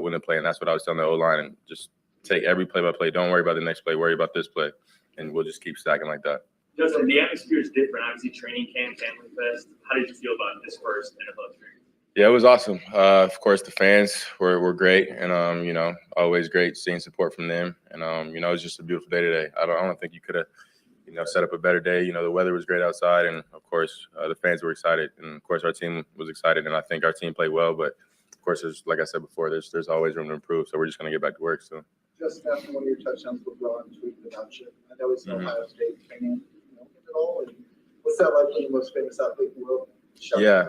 win the play. And that's what I was telling the O-line, and just take every play by play. Don't worry about the next play. Worry about this play. And we'll just keep stacking like that. Justin, the atmosphere is different. Obviously, training camp, Family Fest. How did you feel about this first NFL experience? Yeah, it was awesome. Of course, the fans were great, and always great seeing support from them. And it was just a beautiful day today. I don't think you could have, set up a better day. The weather was great outside, and of course, the fans were excited, and of course, our team was excited, and I think our team played well. But of course, like I said before, there's always room to improve. So we're just gonna get back to work. So. Just after one of your touchdowns, LeBron tweeted about you. I know he's an Ohio State fan. What's that like being the most famous athlete in the world? Yeah,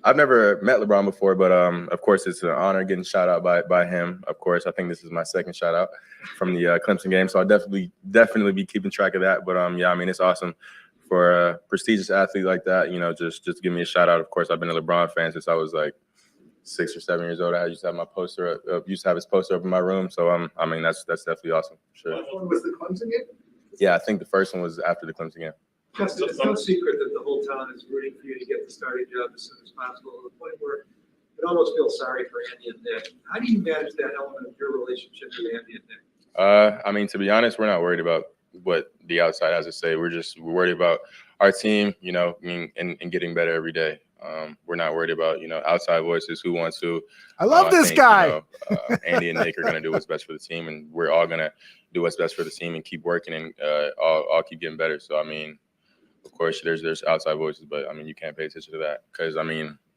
I've never met LeBron before, but of course it's an honor getting shout out by him. Of course, I think this is my second shout out from the Clemson game, so I'll definitely be keeping track of that. But it's awesome for a prestigious athlete like that. Just give me a shout out. Of course, I've been a LeBron fan since I was like 6 or 7 years old. I used to have my poster, used to have his poster up in my room. So that's definitely awesome. Sure. Which one was the Clemson game? Yeah, I think the first one was after the Clemson game. Justin, it's no secret that the whole town is rooting for you to get the starting job as soon as possible, to the point where it almost feels sorry for Andy and Nick. How do you manage that element of your relationship with Andy and Nick? To be honest, we're not worried about what the outside has to say. We're worried about our team, and getting better every day. We're not worried about, outside voices, who wants to. I love this guy. Andy and Nick are going to do what's best for the team, and we're all going to do what's best for the team and keep working and all keep getting better. So, of course, there's outside voices, but, you can't pay attention to that because,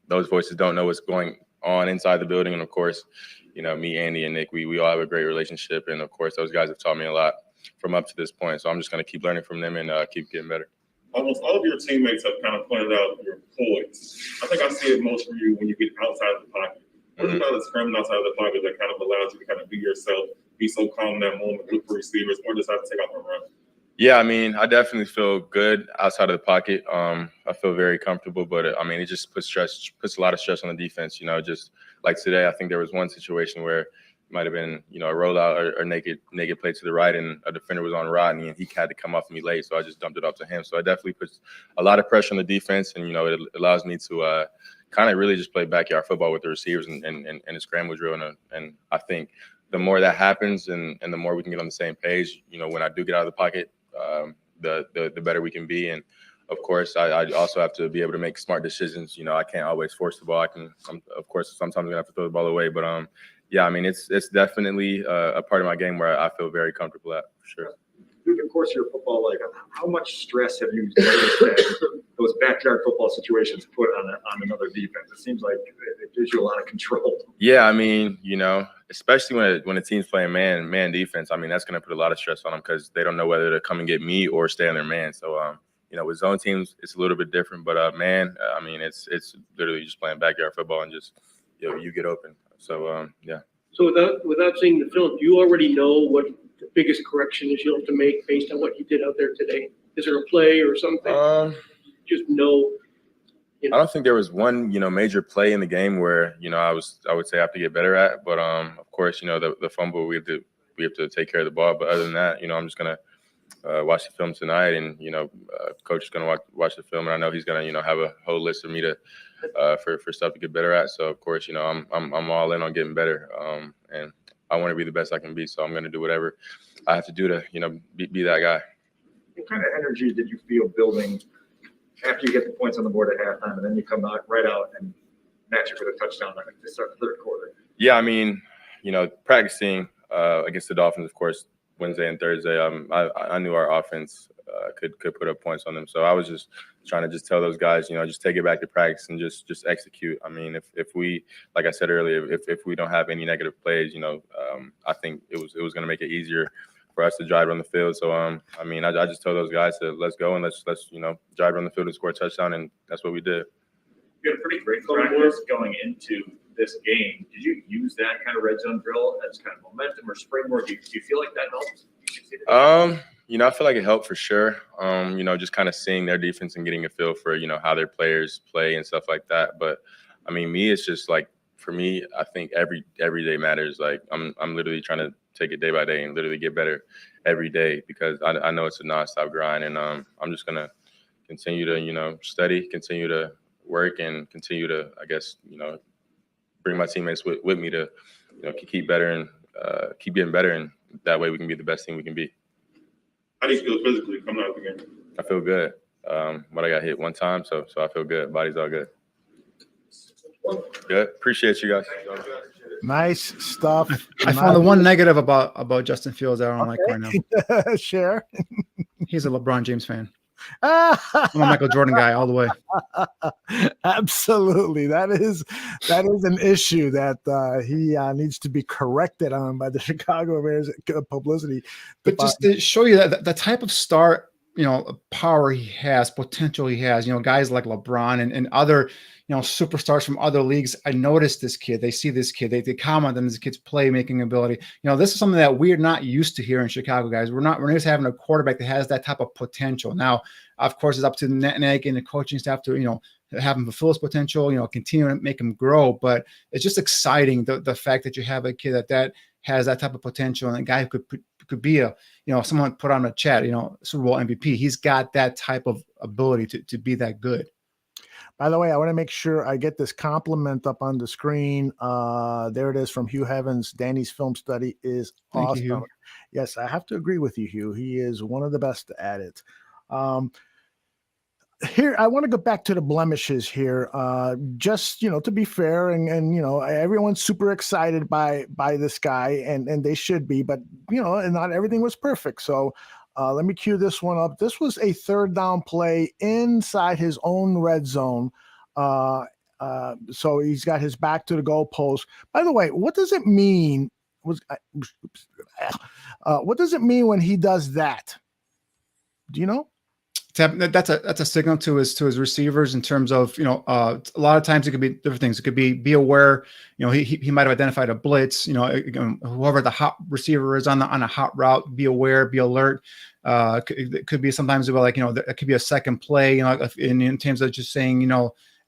those voices don't know what's going on inside the building. And, of course, me, Andy, and Nick, we all have a great relationship. And, of course, those guys have taught me a lot from up to this point. So I'm just going to keep learning from them and keep getting better. Almost all of your teammates have kind of pointed out your poise. I think I see it most from you when you get outside of the pocket. What about the scrum outside of the pocket that kind of allows you to kind of be yourself be so calm in that moment, look for receivers, or decide to take off and run? Yeah, I mean, I definitely feel good outside of the pocket. I feel very comfortable, but I mean, it just puts a lot of stress on the defense. Just like today, I think there was one situation where it might have been, a rollout or naked play to the right, and a defender was on Rodney, and he had to come off me late, so I just dumped it off to him. So it definitely puts a lot of pressure on the defense, and it allows me to kind of really just play backyard football with the receivers and a scramble drill, and I think the more that happens, and the more we can get on the same page, when I do get out of the pocket, the better we can be. And of course, I also have to be able to make smart decisions. I can't always force the ball. Of course, sometimes I'm gonna have to throw the ball away. But yeah, I mean, it's definitely a part of my game where I feel very comfortable at, for sure. Through the course of your football life, how much stress have you noticed that those backyard football situations put on another defense? It seems like it gives you a lot of control. Yeah, I mean, especially when a team's playing man defense, I mean, that's going to put a lot of stress on them because they don't know whether to come and get me or stay on their man. So, with zone teams, it's a little bit different. But man, I mean, it's literally just playing backyard football and just you get open. So yeah. So without seeing the film, do you already know what the biggest correction is you'll have to make based on what you did out there today? Is there a play or something? Just know. I don't think there was one, major play in the game where, I would say I have to get better at. But of course, the fumble, we have to take care of the ball. But other than that, I'm just gonna watch the film tonight, and coach is gonna watch the film, and I know he's gonna have a whole list of me to for stuff to get better at. So of course, I'm all in on getting better, and I want to be the best I can be. So I'm gonna do whatever I have to do to be that guy. What kind of energy did you feel building after you get the points on the board at halftime, and then you come out and match it with a touchdown to start the third quarter? Yeah, I mean, practicing against the Dolphins, of course, Wednesday and Thursday, I knew our offense could put up points on them. So I was just trying to tell those guys, just take it back to practice and just execute. I mean, if we, like I said earlier, if we don't have any negative plays, I think it was going to make it easier for us to drive on the field. So, I mean, I just told those guys to let's go and let's drive on the field and score a touchdown, and that's what we did. You had a pretty great practice going into this game. Did you use that kind of red zone drill as kind of momentum or springboard? Do you feel like that helps? I feel like it helped for sure. Just kind of seeing their defense and getting a feel for, how their players play and stuff like that. But I mean, it's just like, for me, I think every day matters. Like I'm literally trying to take it day by day and literally get better every day, because I know it's a nonstop grind, and I'm just gonna continue to study, continue to work, and continue to, I guess, bring my teammates with me to keep better and keep getting better, and that way we can be the best team we can be. How do you feel physically coming out of the game? I feel good. But I got hit one time, so I feel good. Body's all good. Good. Appreciate you guys. Nice stuff. I found the one negative about Justin Fields that I don't like right now. Share. He's a LeBron James fan. I'm a Michael Jordan guy all the way. Absolutely. That is an issue that he needs to be corrected on by the Chicago Bears publicity. But just to show you that the type of star, power he has, potential he has, guys like LeBron and other, superstars from other leagues. I noticed this kid. They see this kid. They comment on this kid's playmaking ability. This is something that we're not used to here in Chicago, guys. We're not used to having a quarterback that has that type of potential. Now, of course, it's up to Nagy and the coaching staff to, have him fulfill his potential, continue to make him grow. But it's just exciting, the fact that you have a kid that has that type of potential, and a guy who could be someone put on a chat, Super Bowl MVP. He's got that type of ability to be that good. By the way, I want to make sure I get this compliment up on the screen. There it is from Hugh Heavens. Danny's film study is awesome. Thank you, Hugh. Yes, I have to agree with you, Hugh. He is one of the best at it. Here, I want to go back to the blemishes here. Just, to be fair, and everyone's super excited by this guy, and they should be, but, and not everything was perfect. So let me cue this one up. This was a third down play inside his own red zone. So he's got his back to the goalpost. By the way, what does it mean? What does it mean when he does that? Do you know? That's a signal to his receivers in terms of, a lot of times it could be different things. It could be aware, he might have identified a blitz, whoever the hot receiver is on a hot route, be aware, be alert. It could be sometimes about it could be a second play, in terms of just saying,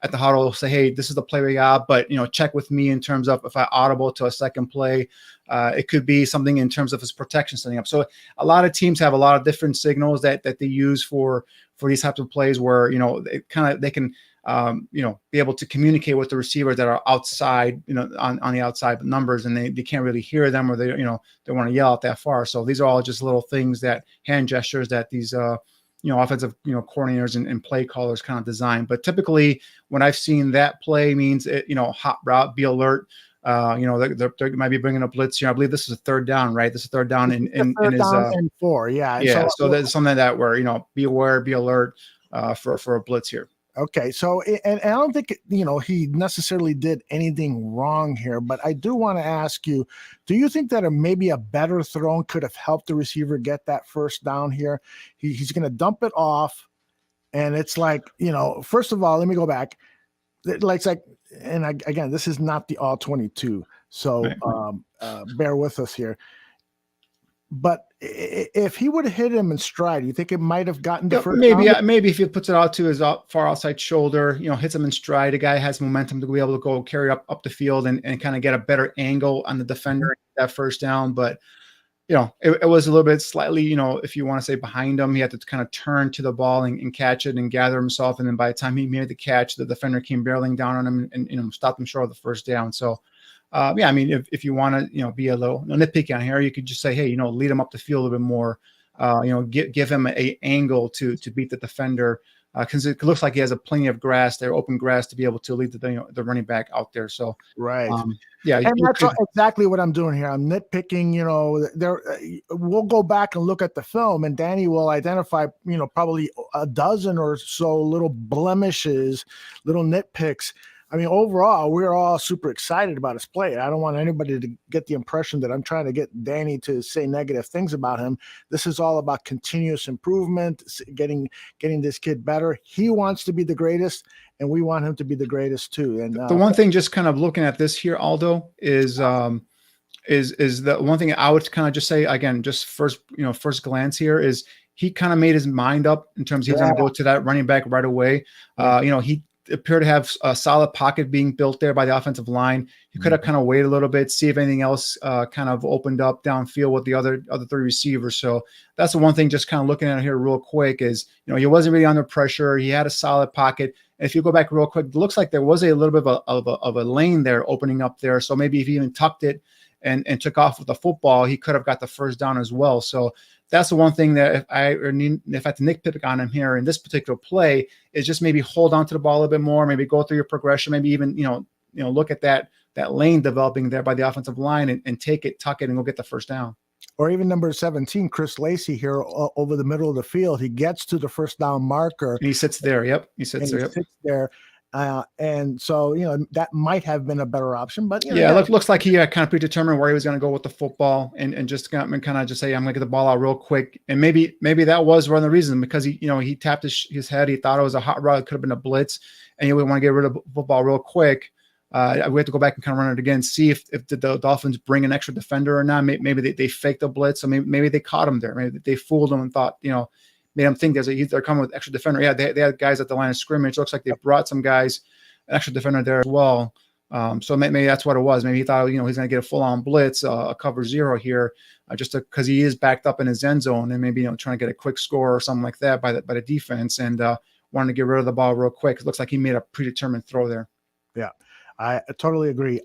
at the huddle, say, hey, this is the play we got, but check with me in terms of if I audible to a second play. It could be something in terms of his protection setting up. So a lot of teams have a lot of different signals that they use for these types of plays where they can be able to communicate with the receivers that are outside, on the outside numbers, and they can't really hear them, or they want to yell out that far. So these are all just little things, that hand gestures that these offensive, coordinators and play callers kind of design. But typically when I've seen that play means hot route, be alert. They might be bringing a blitz here. I believe this is a third down, right? This is third down in his and 4. Yeah. Yeah. So that's something that where, be aware, be alert for a blitz here. Okay. So, and I don't think, he necessarily did anything wrong here, but I do want to ask you, do you think that maybe a better throw could have helped the receiver get that first down here? He's going to dump it off. And it's like, first of all, let me go back. It's like, and again, this is not the all 22. So bear with us here. But if he would have hit him in stride, you think it might have gotten the first down? Maybe if he puts it out to his far outside shoulder, hits him in stride, a guy has momentum to be able to go carry up the field and kind of get a better angle on the defender that first down. But it was a little bit slightly, if you want to say behind him, he had to kind of turn to the ball and catch it and gather himself. And then by the time he made the catch, the defender came barreling down on him and stopped him short of the first down. So, I mean, if you want to, be a little nitpicky on here, you could just say, hey, lead him up the field a little bit more, give him a angle to beat the defender. Because it looks like he has plenty of grass there, open grass, to be able to lead the running back out there. So right, and that's exactly what I'm doing here. I'm nitpicking. We'll go back and look at the film, and Danny will identify, probably a dozen or so little blemishes, little nitpicks. I mean, overall, we're all super excited about his play. I don't want anybody to get the impression that I'm trying to get Danny to say negative things about him. This is all about continuous improvement, getting this kid better. He wants to be the greatest, and we want him to be the greatest too. And the one thing, just kind of looking at this here, Aldo, is the one thing I would kind of just say again, just first glance here, is he kind of made his mind up in terms of he's going to go to that running back right away. He appear to have a solid pocket being built there by the offensive line. You could have kind of waited a little bit, see if anything else kind of opened up downfield with the other three receivers. So that's the one thing, just kind of looking at it here real quick, is, he wasn't really under pressure. He had a solid pocket. And if you go back real quick, it looks like there was a little bit of a lane there opening up there. So maybe if he even tucked it and took off with the football, he could have got the first down as well. So that's the one thing that if I had to nitpick on him here in this particular play, is just maybe hold on to the ball a little bit more, maybe go through your progression, maybe even, look at that lane developing there by the offensive line and take it, tuck it, and go get the first down. Or even number 17, Chris Lacey here over the middle of the field. He gets to the first down marker. And he sits there. Yep. He sits there. And so, that might have been a better option, but it looks like he kind of predetermined where he was going to go with the football and just kind of just say, I'm going to get the ball out real quick. And maybe that was one of the reasons, because he tapped his head. He thought it was a hot route. It could have been a blitz, and he would want to get rid of the football real quick. We have to go back and kind of run it again, see if the Dolphins bring an extra defender or not. Maybe they faked the blitz. So maybe they caught him there. Maybe they fooled him and thought, made them think they're coming with extra defender. Yeah, they had guys at the line of scrimmage. Looks like they brought some guys, an extra defender there as well. So maybe that's what it was. Maybe he thought, he's going to get a full-on blitz, a cover zero here, just because he is backed up in his end zone, and maybe trying to get a quick score or something like that by the defense, and wanted to get rid of the ball real quick. It looks like he made a predetermined throw there. Yeah, I totally agree.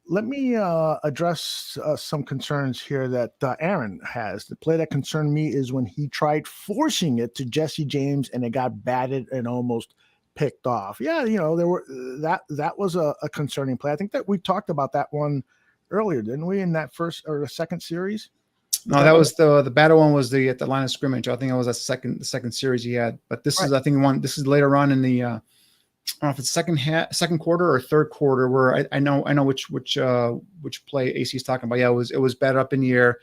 Let me address some concerns here that Aaron has. The play that concerned me is when he tried forcing it to Jesse James and it got batted and almost picked off. Yeah, there were that was a concerning play. I think that we talked about that one earlier, didn't we, in that first or the second series? No, that was the battle one was at the line of scrimmage. I think it was the second series he had. But this is, I think, this is later on in the I don't know if it's second quarter or third quarter, where I know which play AC is talking about. Yeah, it was batted up in the air.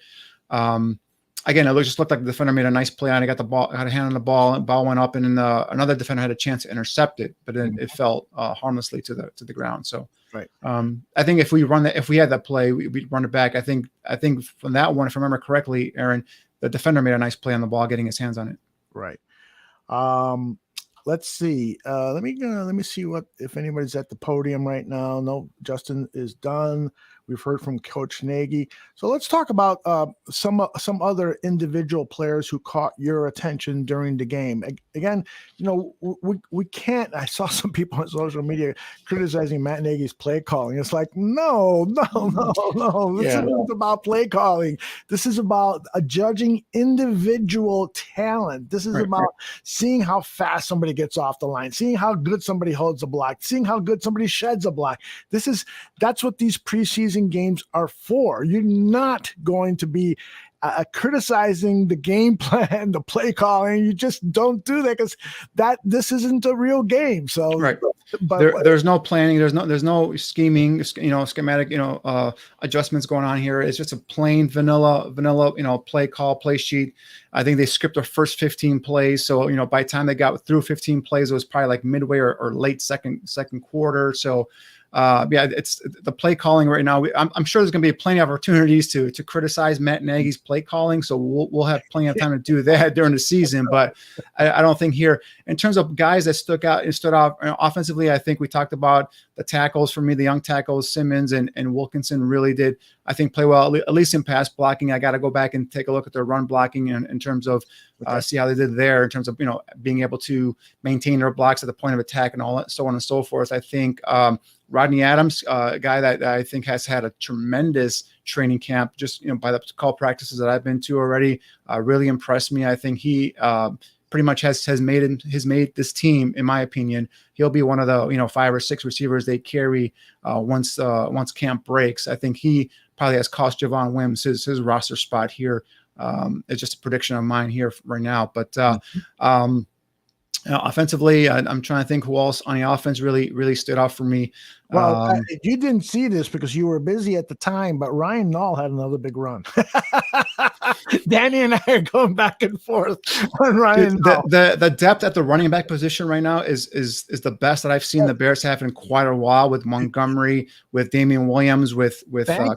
again, it just looked like the defender made a nice play on it, got the ball, got a hand on the ball, and ball went up, and then another defender had a chance to intercept it, but then it fell harmlessly to the ground. So, right. I think if we had that play, we'd run it back. I think from that one, if I remember correctly, Aaron, the defender made a nice play on the ball, getting his hands on it. Right. Let's see. Let me see if anybody's at the podium right now. No, Justin is done. We've heard from Coach Nagy. So let's talk about some other individual players who caught your attention during the game. Again, we can't. I saw some people on social media criticizing Matt Nagy's play calling. It's like, no. This isn't about play calling. This is about judging individual talent. This is about seeing how fast somebody gets off the line, seeing how good somebody holds a block, seeing how good somebody sheds a block. That's what these preseason games are for. You're not going to be criticizing the game plan, the play calling. You just don't do that because this isn't a real game. So, but there's no planning. There's no scheming. Schematic. Adjustments going on here. It's just a plain vanilla. Play call, play sheet. I think they skipped their first 15 plays. So by the time they got through 15 plays, it was probably like midway or late second quarter. So. It's the play calling right now. I'm sure there's going to be plenty of opportunities to criticize Matt Nagy's play calling. So we'll have plenty of time to do that during the season. But I don't think here, in terms of guys that stood out offensively, I think we talked about the tackles. For me, the young tackles, Simmons and Wilkinson really did, I think, play well, at least in pass blocking. I got to go back and take a look at their run blocking in terms of see how they did there in terms of, being able to maintain their blocks at the point of attack and all that, so on and so forth. I think Rodney Adams, a guy that I think has had a tremendous training camp, just by the call practices that I've been to already, really impressed me. I think he pretty much has made this team, in my opinion. He'll be one of the 5 or 6 receivers they carry once camp breaks. I think he probably has cost Javon Wims his roster spot here. It's just a prediction of mine here right now, but. Offensively, I'm trying to think who else on the offense really stood out for me. Well, you didn't see this because you were busy at the time, but Ryan Nall had another big run. Danny and I are going back and forth on Ryan Nall. The depth at the running back position right now is the best that I've seen the Bears have in quite a while, with Montgomery, with Damian Williams, with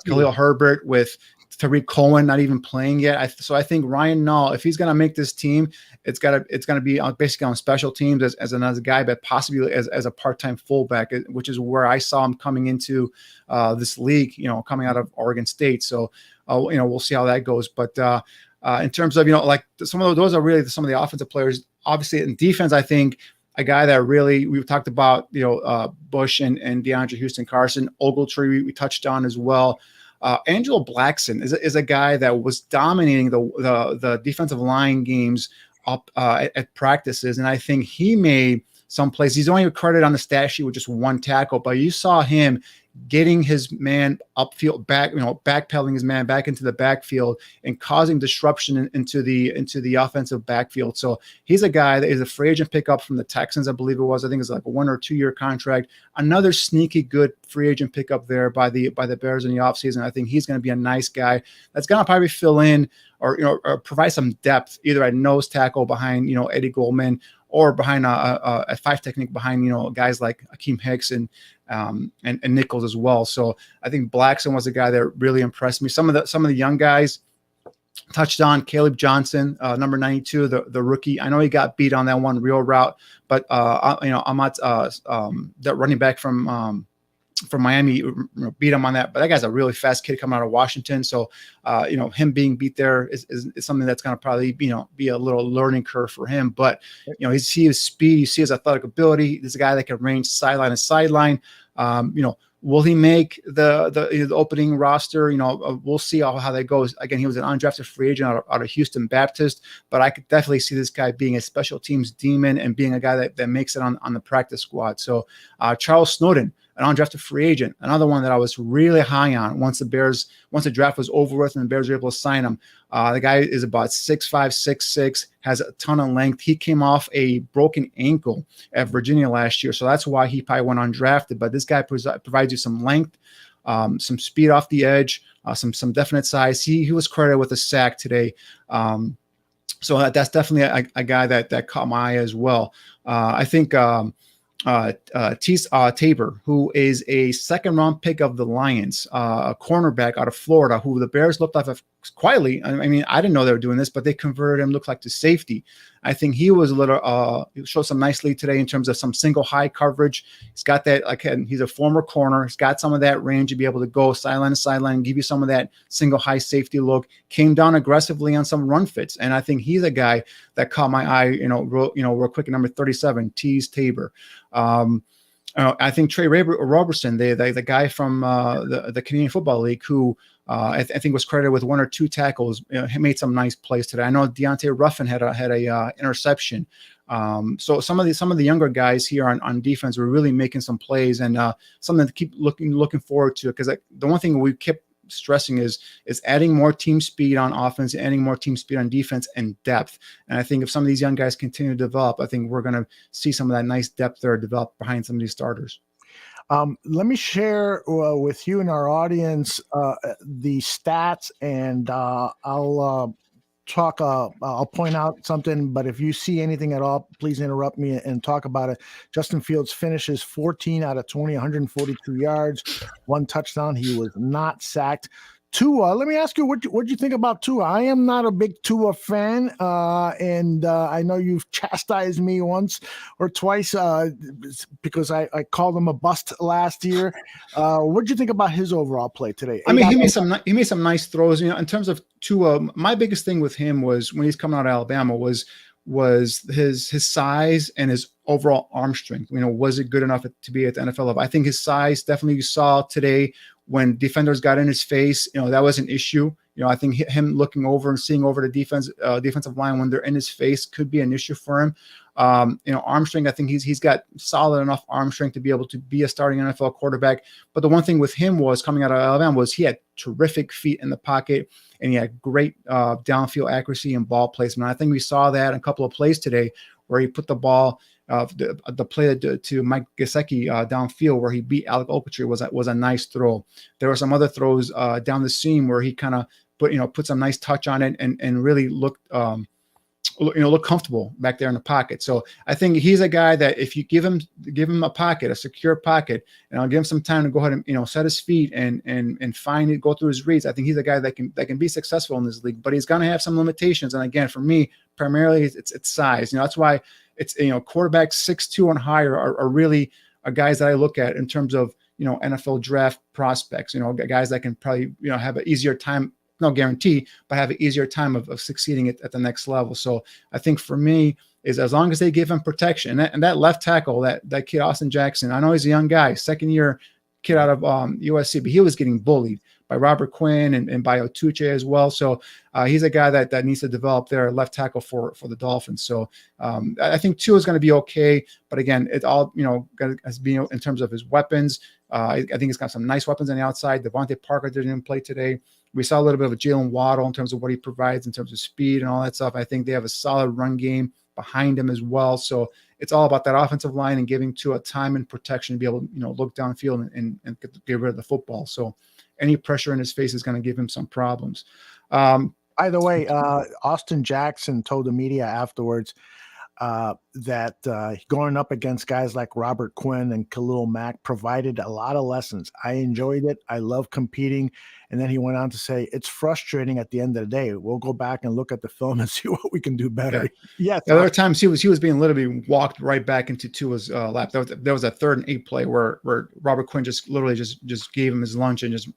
Khalil Herbert, with Tariq Cohen not even playing yet. So I think Ryan Nall, if he's going to make this team, it's going to be basically on special teams as a guy, but possibly as a part-time fullback, which is where I saw him coming into this league, coming out of Oregon State. So, we'll see how that goes. But in terms of, like some of those are really some of the offensive players. Obviously in defense, I think a guy that really, we've talked about, Bush and DeAndre Houston-Carson, Ogletree we touched on as well. Angelo Blackson is a guy that was dominating the defensive line games up at practices, and I think he made some plays. He's only credited on the stat sheet with just 1 tackle, but you saw him getting his man upfield backpedaling his man back into the backfield and causing disruption into the offensive backfield. So he's a guy that is a free agent pickup from the Texans, I believe it was. I think it's like a 1 or 2 year contract. Another sneaky good free agent pickup there by the Bears in the offseason. I think he's going to be a nice guy that's going to probably fill in or provide some depth either at nose tackle behind Eddie Goldman, or behind a 5 technique behind guys like Akeem Hicks and Nichols as well. So I think Blackson was a guy that really impressed me. Some of the young guys touched on Caleb Johnson, number 92, the rookie. I know he got beat on that one real route, but Amat, that running back from Miami, beat him on that. But that guy's a really fast kid coming out of Washington. So, him being beat there is something that's going to probably, be a little learning curve for him. But, you see his speed, you see his athletic ability. This is a guy that can range sideline to sideline. Will he make the opening roster? We'll see how that goes. Again, he was an undrafted free agent out of Houston Baptist, but I could definitely see this guy being a special teams demon and being a guy that makes it on the practice squad. So Charles Snowden, an undrafted free agent, another one that I was really high on once the draft was over with and the Bears were able to sign him. The guy is about 6'5", 6'6", has a ton of length. He came off a broken ankle at Virginia last year, so that's why he probably went undrafted. But this guy provides you some length, some speed off the edge, some definite size. He was credited with a sack today. So that's definitely a guy that caught my eye as well. I think Tabor, who is a second-round pick of the Lions, a cornerback out of Florida, who the Bears looked at quietly. I mean, I didn't know they were doing this, but they converted him, looked like, to safety. I think he was a little he showed some nice lead today in terms of some single high coverage. He's got that, like, he's a former corner. He's got some of that range to be able to go sideline to sideline, give you some of that single high safety look. Came down aggressively on some run fits, and I think he's a guy that caught my eye. Real quick, at number 37, Tease Tabor. I think Trey Robertson, the guy from the Canadian Football League, who I think was credited with one or two tackles, he made some nice plays today. I know Deontay Ruffin had a interception. So some of the younger guys here on defense were really making some plays, and something to keep looking forward to, because the one thing we kept stressing is adding more team speed on offense, adding more team speed on defense, and depth. And I think if some of these young guys continue to develop, I think we're going to see some of that nice depth there develop behind some of these starters. Let me share with you and our audience the stats, and I'll point out something, but if you see anything at all, please interrupt me and talk about it. Justin Fields finishes 14 out of 20, 142 yards, 1 touchdown. He was not sacked. Tua, let me ask you, what you think about Tua? I am not a big Tua fan, and I know you've chastised me once or twice because I called him a bust last year. What did you think about his overall play today? I mean, he made some nice throws. In terms of Tua, my biggest thing with him was when he's coming out of Alabama was his size and his overall arm strength. Was it good enough to be at the NFL level? I think his size, definitely, you saw today when defenders got in his face, that was an issue. I think him looking over and seeing over the defensive line when they're in his face could be an issue for him. Arm strength, I think he's got solid enough arm strength to be able to be a starting NFL quarterback. But the one thing with him was, coming out of Alabama, was he had terrific feet in the pocket, and he had great downfield accuracy and ball placement. I think we saw that in a couple of plays today where he put the ball, the play to Mike Gesicki downfield where he beat Alec Ogletree was a nice throw. There were some other throws down the seam where he kind of put some nice touch on it and really looked look comfortable back there in the pocket. So I think he's a guy that if you give him a pocket, a secure pocket, and I'll give him some time to go ahead and set his feet and find it, go through his reads. I think he's a guy that can be successful in this league, but he's going to have some limitations. And again, for me, primarily it's size. That's why it's quarterbacks 6'2" and higher are really guys that I look at in terms of NFL draft prospects. Guys that can probably have an easier time. No guarantee, but have an easier time of succeeding at the next level. So I think for me is as long as they give him protection, and that left tackle, that kid Austin Jackson, I know he's a young guy, second year kid out of USC, but he was getting bullied by Robert Quinn and by Otuche as well. So he's a guy that needs to develop their left tackle for the Dolphins. So I think Tua is going to be okay, but again, it all as being in terms of his weapons. I think he's got some nice weapons on the outside. Devontae Parker didn't play today. We saw a little bit of a Jalen Waddle in terms of what he provides in terms of speed and all that stuff. I think they have a solid run game behind him as well. So it's all about that offensive line and giving Tua time and protection to be able to look downfield and get rid of the football. So any pressure in his face is going to give him some problems. By the way, Austin Jackson told the media afterwards that going up against guys like Robert Quinn and Khalil Mack provided a lot of lessons. I enjoyed it. I love competing. And then he went on to say, it's frustrating at the end of the day. We'll go back and look at the film and see what we can do better. Yeah. There were times he was being literally walked right back into Tua's lap. There was a 3rd and 8 play where Robert Quinn just literally just gave him his lunch and just,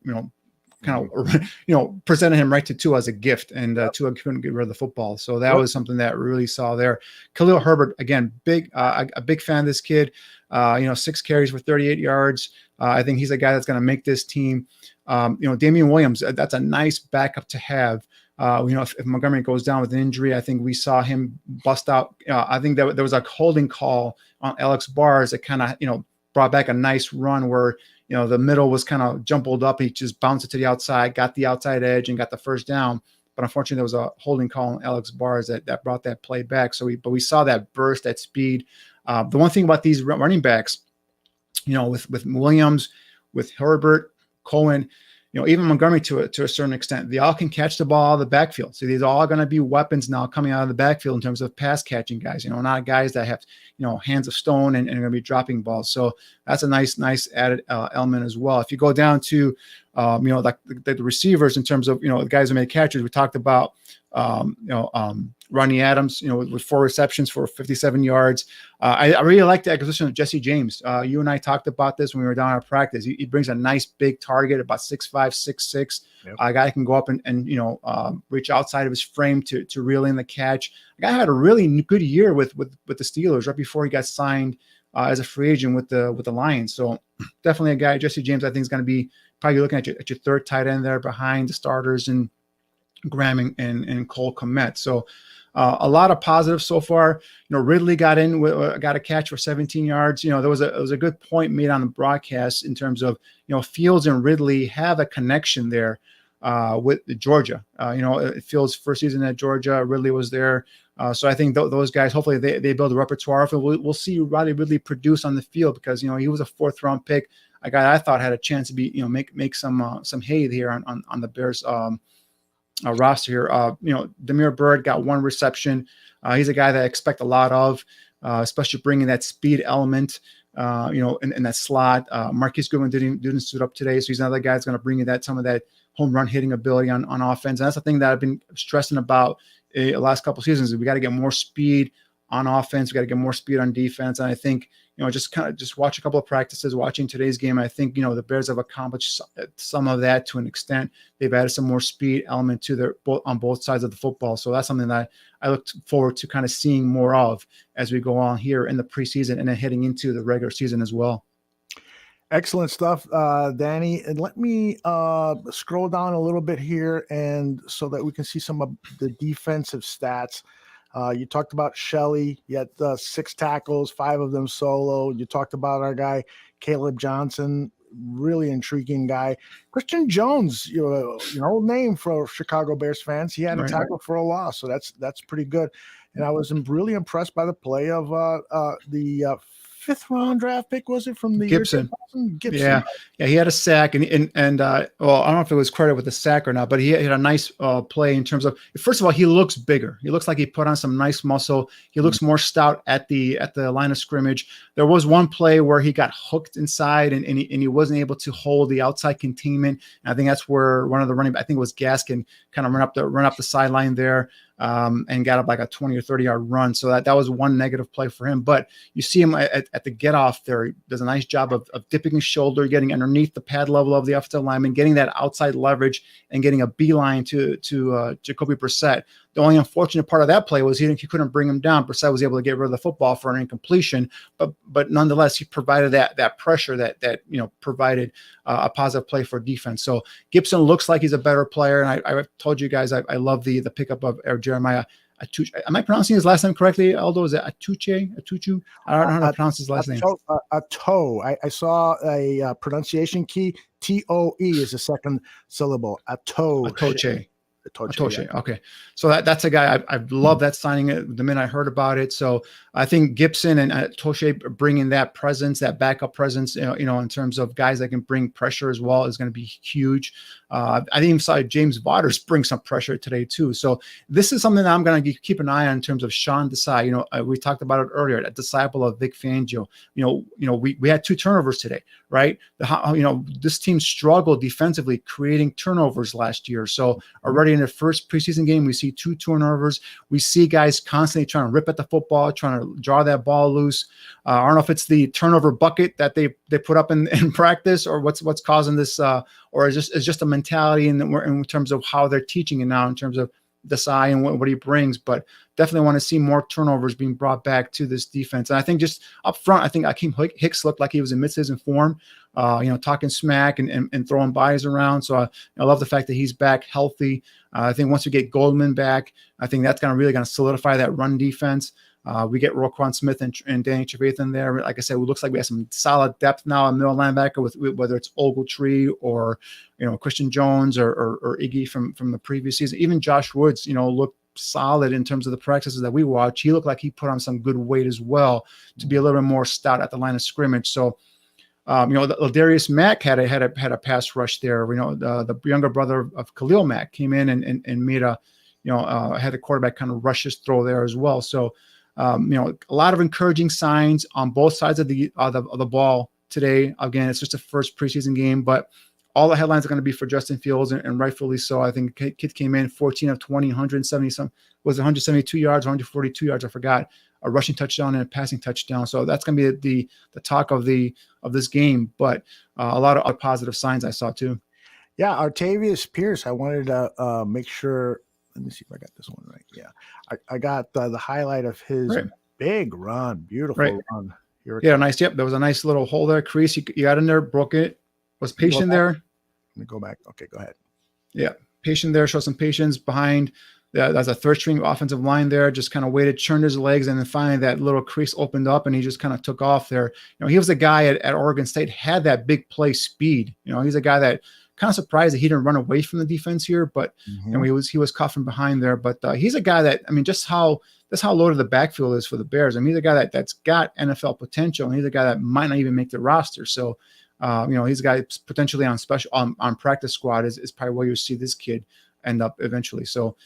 kind of, presented him right to Tua as a gift, and Tua couldn't get rid of the football. So that was something that we really saw there. Khalil Herbert, again, a big fan of this kid. 6 carries for 38 yards. I think he's a guy that's going to make this team. Damian Williams, that's a nice backup to have. If Montgomery goes down with an injury, I think we saw him bust out. I think that there was a holding call on Alex Bars that kind of, brought back a nice run where, the middle was kind of jumbled up. He just bounced it to the outside, got the outside edge, and got the first down. But unfortunately, there was a holding call on Alex Bars that brought that play back. But we saw that burst, that speed. The one thing about these running backs, with Williams, with Herbert, Cohen, even Montgomery to a certain extent, they all can catch the ball out of the backfield. So these are all going to be weapons now coming out of the backfield in terms of pass catching guys, not guys that have, hands of stone and are going to be dropping balls. So that's a nice added element as well. If you go down to, like the receivers in terms of, the guys who made catches, we talked about, Ronnie Adams, with 4 receptions for 57 yards. I really like the acquisition of Jesse James. You and I talked about this when we were down at practice. He brings a nice big target, about 6'5", 6'6". Yep. A guy can go up and reach outside of his frame to reel in the catch. The guy had a really good year with the Steelers right before he got signed as a free agent with the Lions. So definitely a guy, Jesse James, I think is going to be probably looking at your third tight end there behind the starters and Graham and Cole Kmet. So a lot of positives so far. Ridley got a catch for 17 yards. There was a good point made on the broadcast in terms of, Fields and Ridley have a connection there with Georgia. Fields' first season at Georgia, Ridley was there. So I think those guys, hopefully they build a repertoire. We'll see Ridley produce on the field because, he was a 4th round pick, a guy I thought had a chance to be, make some hay here on the Bears roster here. Demir Bird got 1 reception. He's a guy that I expect a lot of, especially bringing that speed element, in that slot. Marquise Goodwin didn't suit up today, so he's another guy that's going to bring you some of that home run hitting ability on offense. And that's the thing that I've been stressing about the last couple of seasons. Is we got to get more speed on offense. We got to get more speed on defense. And I think, just watch a couple of practices, watching today's game. I think, the Bears have accomplished some of that to an extent. They've added some more speed element to on both sides of the football. So that's something that I look forward to kind of seeing more of as we go on here in the preseason and then heading into the regular season as well. Excellent stuff, Danny. And let me scroll down a little bit here and so that we can see some of the defensive stats. You talked about Shelley. You had 6 tackles, 5 of them solo. You talked about our guy, Caleb Johnson, really intriguing guy. Christian Jones, an old name for Chicago Bears fans. He had a tackle for a loss, so that's pretty good. And I was really impressed by the play of the 5th round draft pick, was it, from the Gibson? Gibson. Yeah, he had a sack, and well, I don't know if it was credit with the sack or not, but he had a nice play in terms of, first of all, he looks bigger. He looks like he put on some nice muscle. He looks more stout at the line of scrimmage. There was one play where he got hooked inside, and he wasn't able to hold the outside containment. And I think that's where one of the running, I think it was Gaskin, kind of run up the sideline there. And got up like a 20 or 30 yard run. So that was one negative play for him. But you see him at the get off there. He does a nice job of dipping his shoulder, getting underneath the pad level of the offensive lineman, getting that outside leverage and getting a beeline to Jacoby Brissett. The only unfortunate part of that play was he couldn't bring him down. Brissett was able to get rid of the football for an incompletion, but nonetheless, he provided that pressure that provided a positive play for defense. So Gibson looks like he's a better player, and I told you guys I love the pickup of Jeremiah Atuche. Am I pronouncing his last name correctly, Aldo? Is it Atuchu? I don't know how to pronounce his last name. Atoe. I saw a pronunciation key. Toe is the second syllable. Atoche. Okay. So that's a guy I love that signing the minute I heard about it. So I think Gibson and Toshe bringing that presence, that backup presence, in terms of guys that can bring pressure as well is going to be huge. I even saw James Waters bring some pressure today too. So this is something that I'm going to keep an eye on in terms of Sean Desai. We talked about it earlier, a disciple of Vic Fangio. We had 2 turnovers today, right? This team struggled defensively creating turnovers last year. So already in the first preseason game, we see 2 turnovers. We see guys constantly trying to rip at the football, trying to draw that ball loose. I don't know if it's the turnover bucket that they put up in practice, or what's causing this, or it's just a mentality in terms of how they're teaching it now in terms of Desai and what he brings. But definitely want to see more turnovers being brought back to this defense. And I think just up front, I think Akeem Hicks looked like he was in mid-season form, talking smack and throwing bodies around. So I love the fact that he's back healthy. I think once we get Goldman back, I think that's really going to solidify that run defense. We get Roquan Smith and Danny Trevathan there. Like I said, it looks like we have some solid depth now in middle linebacker with whether it's Ogletree or Christian Jones or Iggy from the previous season. Even Josh Woods, looked solid in terms of the practices that we watch. He looked like he put on some good weight as well to be a little bit more stout at the line of scrimmage. So Darius Mack had a pass rush there. The younger brother of Khalil Mack came in and made had the quarterback kind of rush his throw there as well. So, a lot of encouraging signs on both sides of the ball today. Again, it's just a first preseason game, but all the headlines are going to be for Justin Fields, and rightfully so. I think kid came in 14 of 20, 170 some, was 172 yards, 142 yards. I forgot, a rushing touchdown and a passing touchdown. So that's going to be the talk of this game. But a lot of other positive signs I saw too. Yeah, Artavius Pierce. I wanted to make sure. Let me see if I got this one right. Yeah, I got the highlight of his big run, beautiful run. Nice. Yep, there was a nice little hole there, crease. You got in there, broke it. Was patient there. Let me go back. Okay, go ahead. Yeah, patient there. Show some patience behind. That's a third string offensive line there. Just kind of waited, churned his legs, and then finally that little crease opened up, and he just kind of took off there. He was a guy at Oregon State, had that big play speed. He's a guy that kind of surprised that he didn't run away from the defense here, but he was caught from behind there. But he's a guy that, just how loaded the backfield is for the Bears. He's a guy that's got NFL potential, and he's a guy that might not even make the roster. So, he's a guy potentially on practice squad is probably where you see this kid end up eventually. So,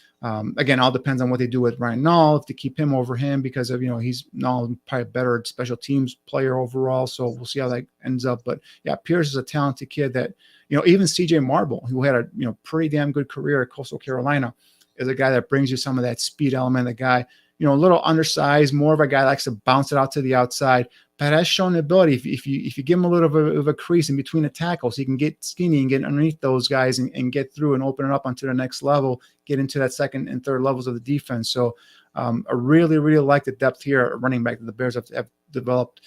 again, all depends on what they do with Ryan Nall, if they keep him over him, because of, he's Nall probably a better special teams player overall. So we'll see how that ends up. But yeah, Pierce is a talented kid that, even CJ Marble, who had a, pretty damn good career at Coastal Carolina, is a guy that brings you some of that speed element. The guy, a little undersized, more of a guy that likes to bounce it out to the outside, but has shown the ability. If you give him a little bit of a crease in between the tackles, he can get skinny and get underneath those guys and get through and open it up onto the next level, get into that second and third levels of the defense. So I really, really like the depth here at running back that the Bears have developed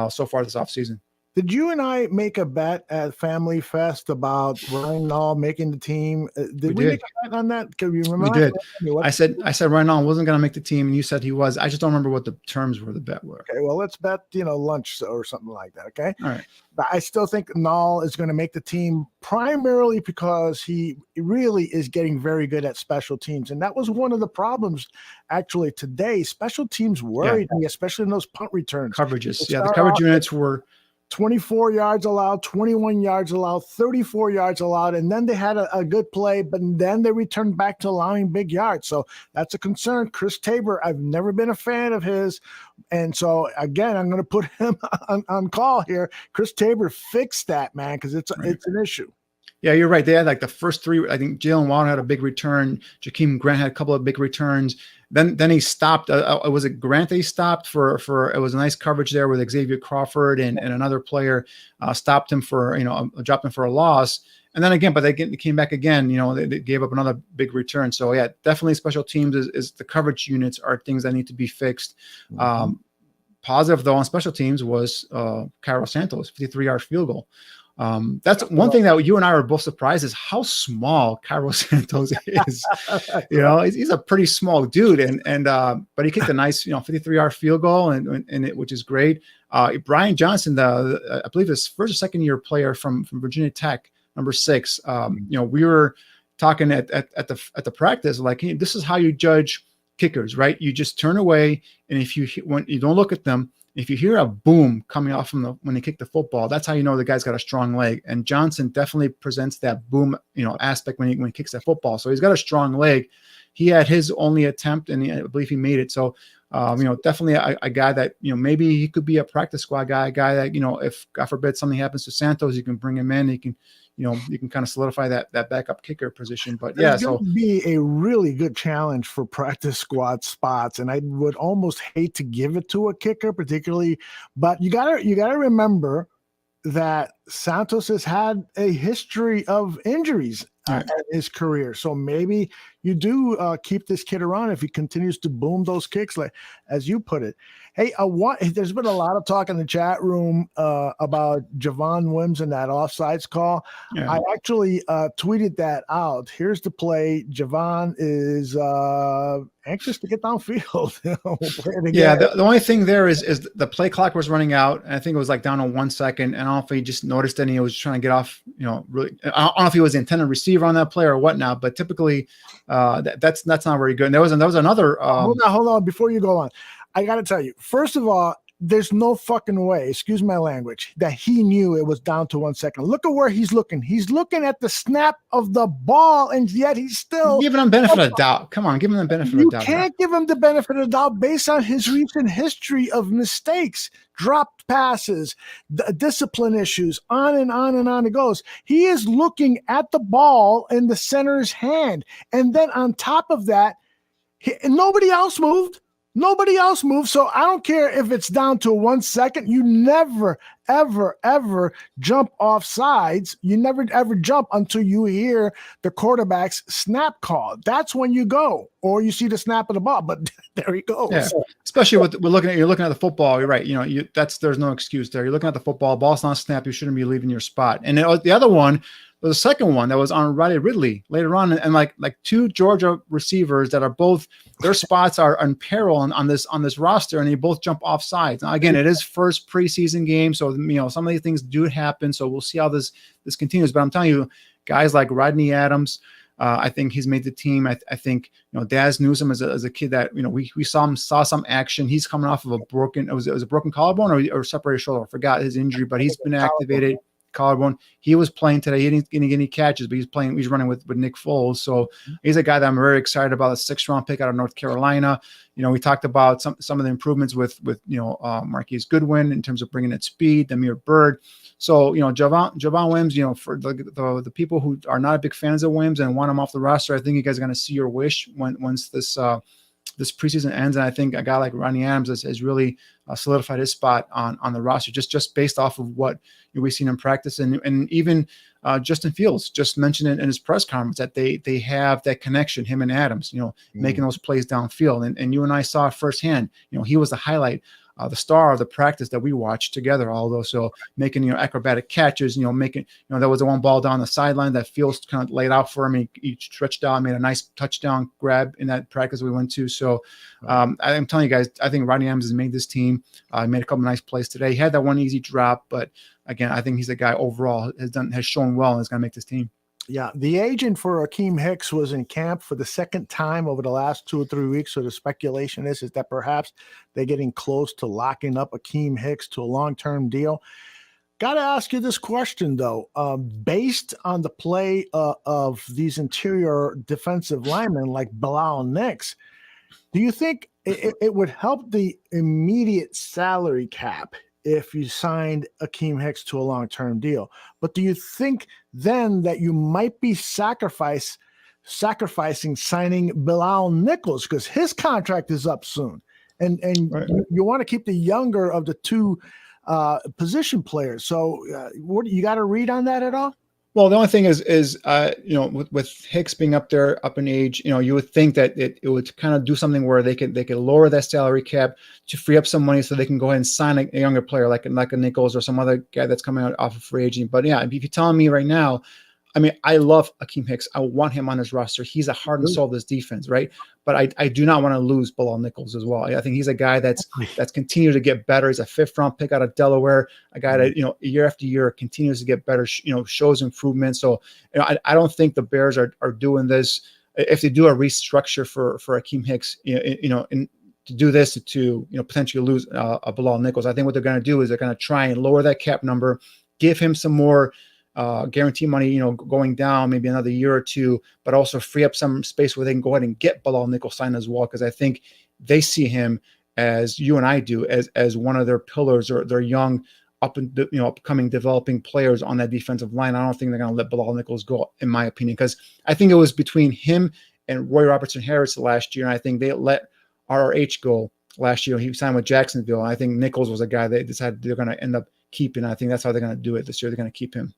so far this offseason. Did you and I make a bet at Family Fest about Ryan Nall making the team? Did we make a bet on that? Can you remember? We did. I said Ryan Nall wasn't going to make the team, and you said he was. I just don't remember what the terms were. The bet were. Okay, well, let's bet lunch or something like that. Okay. All right. But I still think Nall is going to make the team primarily because he really is getting very good at special teams, and that was one of the problems actually today. Special teams worried me, especially in those punt returns. Coverages. Yeah, the coverage units were 24 yards allowed, 21 yards allowed, 34 yards allowed, and then they had a good play, but then they returned back to allowing big yards. So that's a concern. Chris Tabor, I've never been a fan of his. And so, again, I'm going to put him on call here. Chris Tabor, fix that, man, because it's an issue. Yeah, you're right. They had like the first three. I think Jalen Waddle had a big return. Jakeem Grant had a couple of big returns. Then he stopped. Was it Grant that he stopped for? It was a nice coverage there with Xavier Crawford and another player stopped him for, dropped him for a loss. And then again, but they came back again. They gave up another big return. So yeah, definitely special teams is the coverage units are things that need to be fixed. Positive though on special teams was Cairo Santos 53-yard field goal. That's one thing that you and I were both surprised is how small Cairo Santos is. He's a pretty small dude, but he kicked a nice 53-yard field goal which is great. Brian Johnson, I believe his first or second year player from Virginia Tech, number 6. We were talking at the practice like, hey, this is how you judge kickers, right? You just turn away, and when you don't look at them. If you hear a boom coming off from when they kick the football, that's how you know the guy's got a strong leg. And Johnson definitely presents that boom, aspect when he kicks that football. So he's got a strong leg. He had his only attempt, and I believe he made it. So, definitely a guy that maybe he could be a practice squad guy, a guy that if God forbid something happens to Santos, you can bring him in. He can. You can kind of solidify that backup kicker position. But yeah, so be a really good challenge for practice squad spots, and I would almost hate to give it to a kicker, particularly. But you gotta remember that Santos has had a history of injuries in his career, so maybe you do keep this kid around if he continues to boom those kicks, like as you put it. Hey, there's been a lot of talk in the chat room about Javon Wims and that offsides call. Yeah. I actually tweeted that out. Here's the play. Javon is anxious to get downfield. The only thing there is the play clock was running out, and I think it was like down to 1 second. And I don't know if he just noticed it and he was trying to get off. Really, I don't know if he was the intended receiver on that play or whatnot. But typically, that's not very good. And there was another. Hold on, before you go on. I got to tell you, first of all, there's no fucking way, excuse my language, that he knew it was down to 1 second. Look at where he's looking. He's looking at the snap of the ball, and yet he's still giving him benefit of the doubt. Come on, give him the benefit of the doubt. You can't give him the benefit of the doubt based on his recent history of mistakes, dropped passes, discipline issues, on and on and on it goes. He is looking at the ball in the center's hand. And then on top of that, nobody else moved. Nobody else moved. So I don't care if it's down to 1 second. You never, ever, ever jump off sides. You never, ever jump until you hear the quarterback's snap call. That's when you go, or you see the snap of the ball. But there he goes. Yeah. Especially with you're looking at the football. You're right. There's no excuse there. You're looking at the football. Ball's not snapped. You shouldn't be leaving your spot. And the other one, the second one that was on Riley Ridley later on, and like two Georgia receivers that are both, their spots are in peril on this roster, and they both jump off sides. Now, again, it is first preseason game, so some of these things do happen. So we'll see how this continues. But I'm telling you, guys like Rodney Adams, I think he's made the team. I think Daz Newsome as a kid that we saw some action. He's coming off of a broken, it was a broken collarbone or separated shoulder. I forgot his injury, but he's been activated. Collarbone. He was playing today. He didn't get any catches, but he's running with Nick Foles. So he's a guy that I'm very excited about. A 6th-round pick out of North Carolina. We talked about some of the improvements with Marquise Goodwin in terms of bringing in speed, Demir Bird. So Javon Williams. For the people who are not big fans of Williams and want him off the roster, I think you guys are going to see your wish once this preseason ends. And I think a guy like Rodney Adams has really solidified his spot on the roster, just based off of what we've seen in practice. And even Justin Fields just mentioned it in his press conference that they have that connection, him and Adams, making those plays downfield. And you and I saw it firsthand. He was the highlight, the star of the practice that we watched together, although so making acrobatic catches, making there was the one ball down the sideline that Fields kind of laid out for him. He stretched out, made a nice touchdown grab in that practice we went to. So I'm telling you guys, I think Rodney Adams has made this team. He made a couple nice plays today. He had that one easy drop, but again, I think he's a guy overall has shown well and is going to make this team. Yeah, the agent for Akeem Hicks was in camp for the second time over the last 2 or 3 weeks. So the speculation is that perhaps they're getting close to locking up Akeem Hicks to a long-term deal. Got to ask you this question, though. Based on the play of these interior defensive linemen like Bilal Nix, do you think it would help the immediate salary cap if you signed Akeem Hicks to a long-term deal? But do you think then that you might be sacrificing signing Bilal Nichols because his contract is up soon, and right. you want to keep the younger of the two position players? So what you got to read on that at all? Well, the only thing is with Hicks being up in age, you would think that it would kind of do something where they could lower that salary cap to free up some money so they can go ahead and sign a younger player like a Nichols or some other guy that's coming out off of free agent. But yeah, if you're telling me right now, I mean, I love Akeem Hicks. I want him on his roster. He's a heart and soul of this defense, right? But I do not want to lose Bilal Nichols as well. I think he's a guy that's continued to get better. He's a 5th-round pick out of Delaware, a guy that year after year continues to get better. Shows improvement. So I don't think the Bears are doing this. If they do a restructure for Akeem Hicks, and to do this to potentially lose Bilal Nichols, I think what they're going to do is they're going to try and lower that cap number, give him some more guarantee money, going down maybe another year or two, but also free up some space where they can go ahead and get Bilal Nichols signed as well, because I think they see him as you and I do as one of their pillars or their young upcoming developing players on that defensive line. I don't think they're going to let Bilal Nichols go, in my opinion, because I think it was between him and Roy Robertson Harris last year, and I think they let RRH go last year. He signed with Jacksonville, and I think Nichols was a guy they decided they're going to end up keeping. I think that's how they're going to do it this year. They're going to keep him.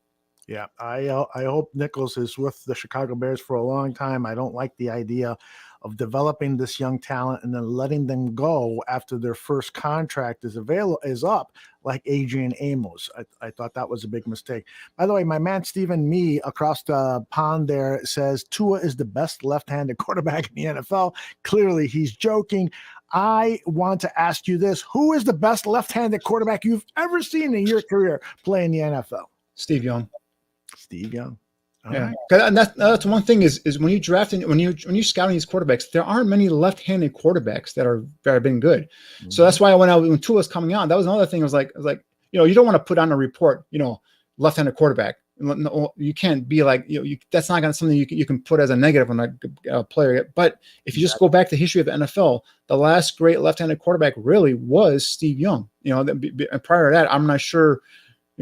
Yeah, I hope Nichols is with the Chicago Bears for a long time. I don't like the idea of developing this young talent and then letting them go after their first contract is up, like Adrian Amos. I thought that was a big mistake. By the way, my man Stephen Mee across the pond there says Tua is the best left-handed quarterback in the NFL. Clearly, he's joking. I want to ask you this: who is the best left-handed quarterback you've ever seen in your career play in the NFL? Steve Young. Steve Young. Yeah, and that's one thing is when you draft and when you're scouting these quarterbacks, there aren't many left-handed quarterbacks that have been good. Mm-hmm. So that's why when Tua was coming out, that was another thing. I was like, you don't want to put on a report, left-handed quarterback. No, you can't be like, that's not something you can put as a negative on a player. But if you just go back to the history of the NFL, the last great left-handed quarterback really was Steve Young. Prior to that, I'm not sure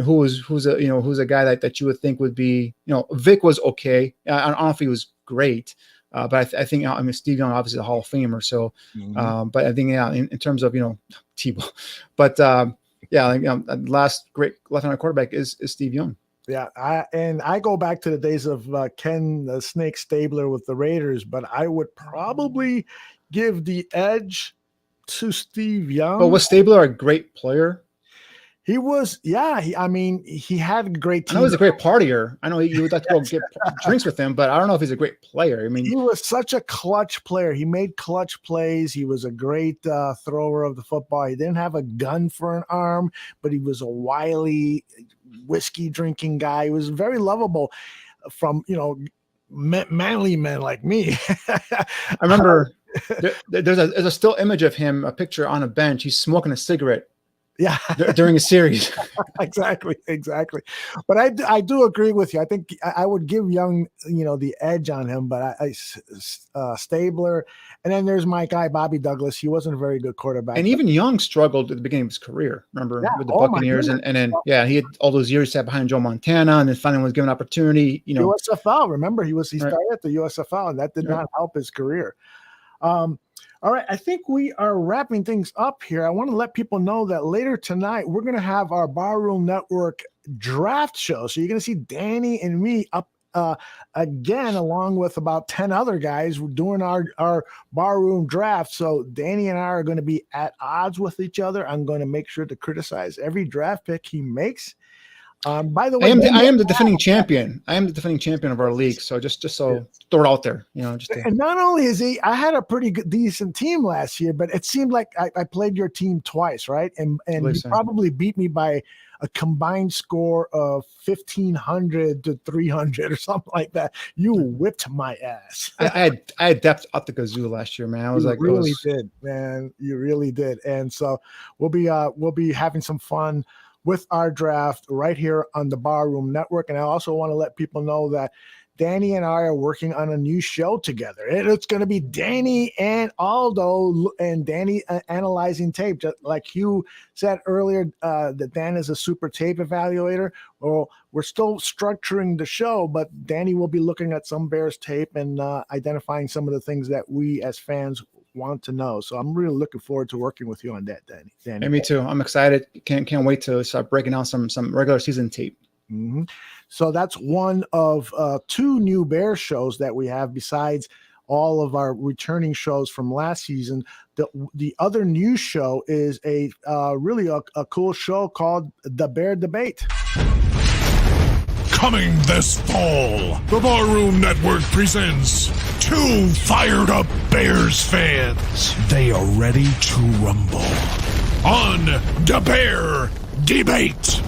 who's a guy that you would think would be, Vic was okay. I don't know if he was great, but I think Steve Young obviously a Hall of Famer. So, but I think in terms of Tebow, but last great left-handed quarterback is Steve Young. Yeah, I go back to the days of Ken the Snake Stabler with the Raiders, but I would probably give the edge to Steve Young. But was Stabler a great player? He was, he had a great team. I know he's a great partier. I know you would like to go get drinks with him, but I don't know if he's a great player. He was such a clutch player. He made clutch plays. He was a great thrower of the football. He didn't have a gun for an arm, but he was a wily, whiskey drinking guy. He was very lovable from, manly men like me. I remember there's a still image of him, a picture on a bench. He's smoking a cigarette. Yeah, during a series. exactly. But I do agree with you. I think I would give Young, the edge on him, but Stabler, and then there's my guy Bobby Douglas. He wasn't a very good quarterback, and even Young struggled at the beginning of his career. Remember with the Buccaneers, and then he had all those years sat behind Joe Montana, and then finally was given opportunity. USFL. Remember, he started at the USFL, and that did not help his career. All right, I think we are wrapping things up here. I want to let people know that later tonight, we're going to have our Barroom Network draft show. So you're going to see Danny and me up again, along with about 10 other guys doing our Barroom draft. So Danny and I are going to be at odds with each other. I'm going to make sure to criticize every draft pick he makes. By the way, I am the defending champion. I am the defending champion of our league. So just so throw it out there, And not only is I had a pretty decent team last year, but it seemed like I played your team twice, right? And you probably beat me by a combined score of 1,500 to 300 or something like that. You whipped my ass. I had depth up the kazoo last year, man. I was did, man. You really did. And so we'll be having some fun with our draft right here on the Barroom Network. And I also want to let people know that Danny and I are working on a new show together. It's going to be Danny and Aldo, and Danny analyzing tape. Just like Hugh said earlier, that Dan is a super tape evaluator. Well, we're still structuring the show, but Danny will be looking at some Bears tape and identifying some of the things that we as fans want to know. So I'm really looking forward to working with you on that, Danny. And me too. I'm excited. Can't wait to start breaking down some regular season tape. Mm-hmm. So that's one of two new Bears shows that we have besides all of our returning shows from last season. The other new show is a really a cool show called The Bear Debate. Coming this fall, the Barroom Network presents two fired up Bears fans. They are ready to rumble on The Bear Debate.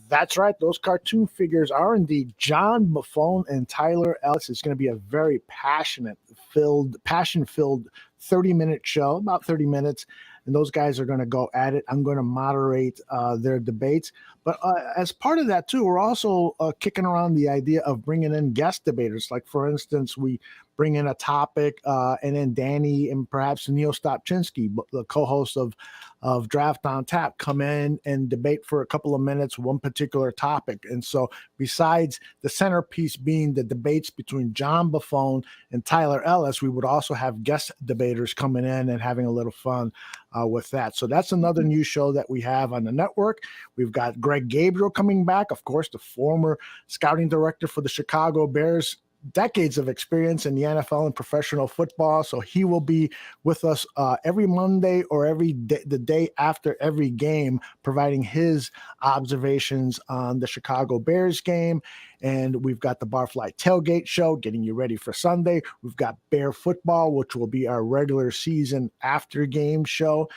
That's right. Those cartoon figures are indeed John Buffone and Tyler Ellis. It's going to be a very passion-filled 30-minute show, about 30 minutes. And those guys are going to go at it. I'm going to moderate their debates. But as part of that, too, we're also kicking around the idea of bringing in guest debaters. Like, for instance, we bring in a topic, and then Danny and perhaps Neil Stopchinski, the co-host of Draft on Tap, come in and debate for a couple of minutes one particular topic. And so besides the centerpiece being the debates between John Buffone and Tyler Ellis, we would also have guest debaters coming in and having a little fun with that. So that's another new show that we have on the network. We've got Greg Gabriel coming back, of course, the former scouting director for the Chicago Bears, decades of experience in the NFL and professional football. So he will be with us every Monday or every day, the day after every game, providing his observations on the Chicago Bears game. And we've got the Barfly Tailgate Show, getting you ready for Sunday. We've got Bear Football, which will be our regular season after game show.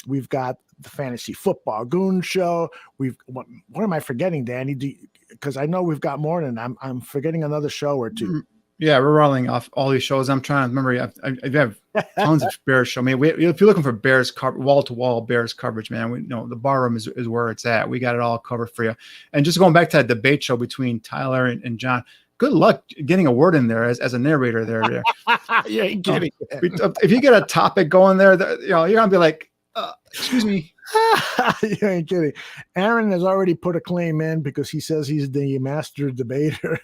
We've got the Fantasy Football Goon Show. What am I forgetting, Danny? Because I know we've got more than I'm forgetting another show or two. Yeah, we're rolling off all these shows. I'm trying to remember. I have tons of Bears show. I mean, if you're looking for Bears wall-to-wall Bears coverage, man, we know the bar room is where it's at. We got it all covered for you. And just going back to that debate show between Tyler and John, good luck getting a word in there as a narrator there. You ain't kidding. If you get a topic going there, you're gonna be like, excuse me. You ain't kidding. Aaron has already put a claim in because he says he's the master debater.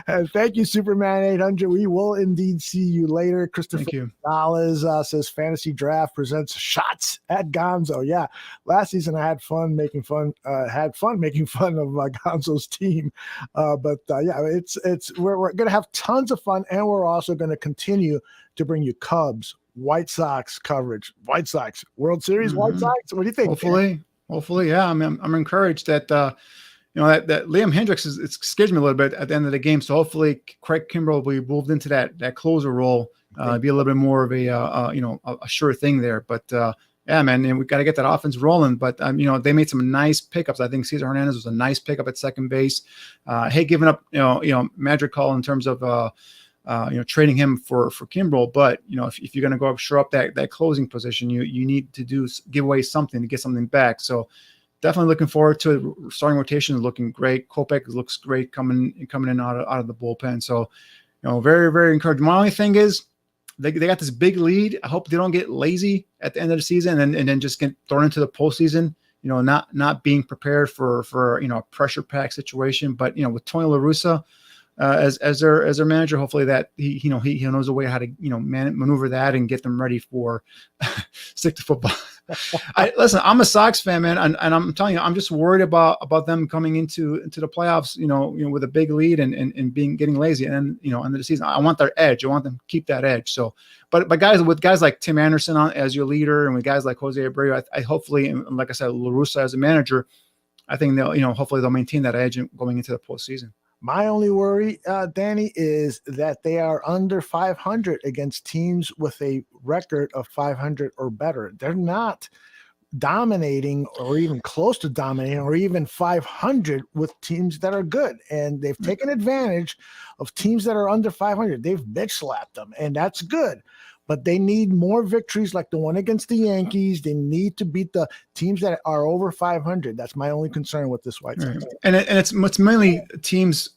And thank you, Superman 800. We will indeed see you later. Christopher Gonzalez says Fantasy Draft presents shots at Gonzo. Yeah, last season I had fun making fun of Gonzo's team. But we're gonna have tons of fun, and we're also gonna continue to bring you Cubs, White Sox coverage. White Sox World Series. White Sox. What do you think? Hopefully, yeah. I'm encouraged that that Liam Hendricks it's scares me a little bit at the end of the game. So hopefully Craig Kimbrell will be moved into that closer role, be a little bit more of a sure thing there. But yeah, man, and we got to get that offense rolling. But they made some nice pickups. I think Cesar Hernandez was a nice pickup at second base. Giving up Madrigal in terms of trading him for Kimbrel, but if you're going to go shore up that closing position, you need to give away something to get something back. So definitely looking forward to it. Starting rotation is looking great. Kopech looks great coming in out of the bullpen. So very, very encouraged. My only thing is they got this big lead. I hope they don't get lazy at the end of the season and then just get thrown into the postseason. Not being prepared for a pressure pack situation. But with Tony La Russa as their manager, hopefully that he knows a way how to maneuver that and get them ready for stick to football. Listen, I'm a Sox fan, man, and I'm telling you, I'm just worried about them coming into the playoffs, with a big lead and getting lazy, and then end of the season. I want their edge. I want them to keep that edge. So, but guys like Tim Anderson as your leader, and with guys like Jose Abreu, I hopefully, and like I said, La Russa as a manager, I think they'll hopefully they'll maintain that edge going into the postseason. My only worry, Danny, is that they are under 500 against teams with a record of 500 or better. They're not dominating or even close to dominating or even 500 with teams that are good. And they've taken advantage of teams that are under 500. They've bitch slapped them, and that's good. But they need more victories like the one against the Yankees. They need to beat the teams that are over 500. That's my only concern with this White Sox. Right. And it's mainly teams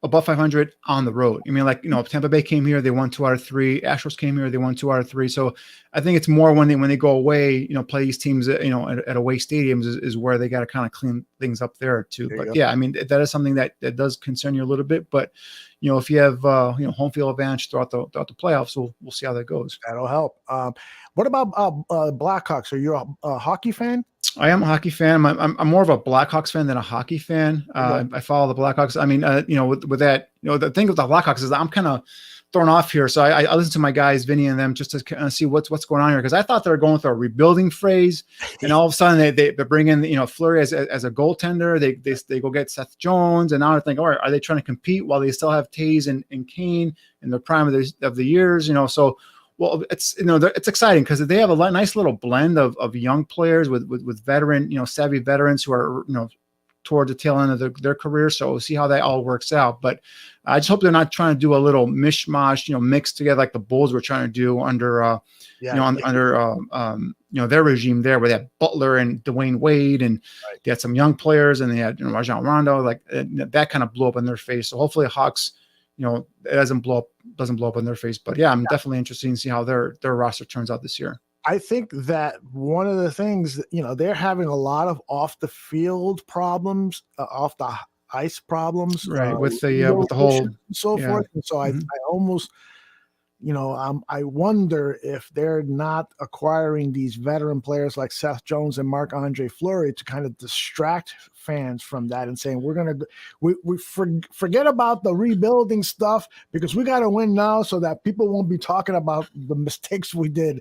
above 500 on the road. I mean, Tampa Bay came here, they won 2 out of 3. Astros came here, they won 2 out of 3. So I think it's more when they go away, play these teams, at away stadiums is where they got to kind of clean things up there too. But yeah, I mean, that is something that does concern you a little bit. But if you have home field advantage throughout the playoffs, we'll see how that goes. That'll help. What about Blackhawks? Are you a hockey fan? I am a hockey fan. I'm more of a Blackhawks fan than a hockey fan. I follow the Blackhawks. I mean, with that, the thing with the Blackhawks is I'm kind of thrown off here. So I listen to my guys, Vinny and them, just to kind of see what's going on here. Because I thought they were going through a rebuilding phase, and all of a sudden they bring in Fleury as a goaltender. They go get Seth Jones, and now I think, all right, are they trying to compete while they still have Taves and Kane in the prime of the years? So. Well, it's it's exciting because they have a nice little blend of young players with veteran, savvy veterans who are toward the tail end of their career. So we'll see how that all works out. But I just hope they're not trying to do a little mishmash, mixed together like the Bulls were trying to do under their regime there, where they had Butler and Dwayne Wade, and they had some young players, and they had Rajon Rondo, that kind of blew up in their face. So hopefully the Hawks, it doesn't blow up in their face. But yeah, I'm definitely interested in see how their roster turns out this year. I think that one of the things, they're having a lot of off the field problems, off the ice problems, right? With the whole and so forth. And so I almost, I wonder if they're not acquiring these veteran players like Seth Jones and Marc-Andre Fleury to kind of distract fans from that and saying we forget about the rebuilding stuff because we got to win now so that people won't be talking about the mistakes we did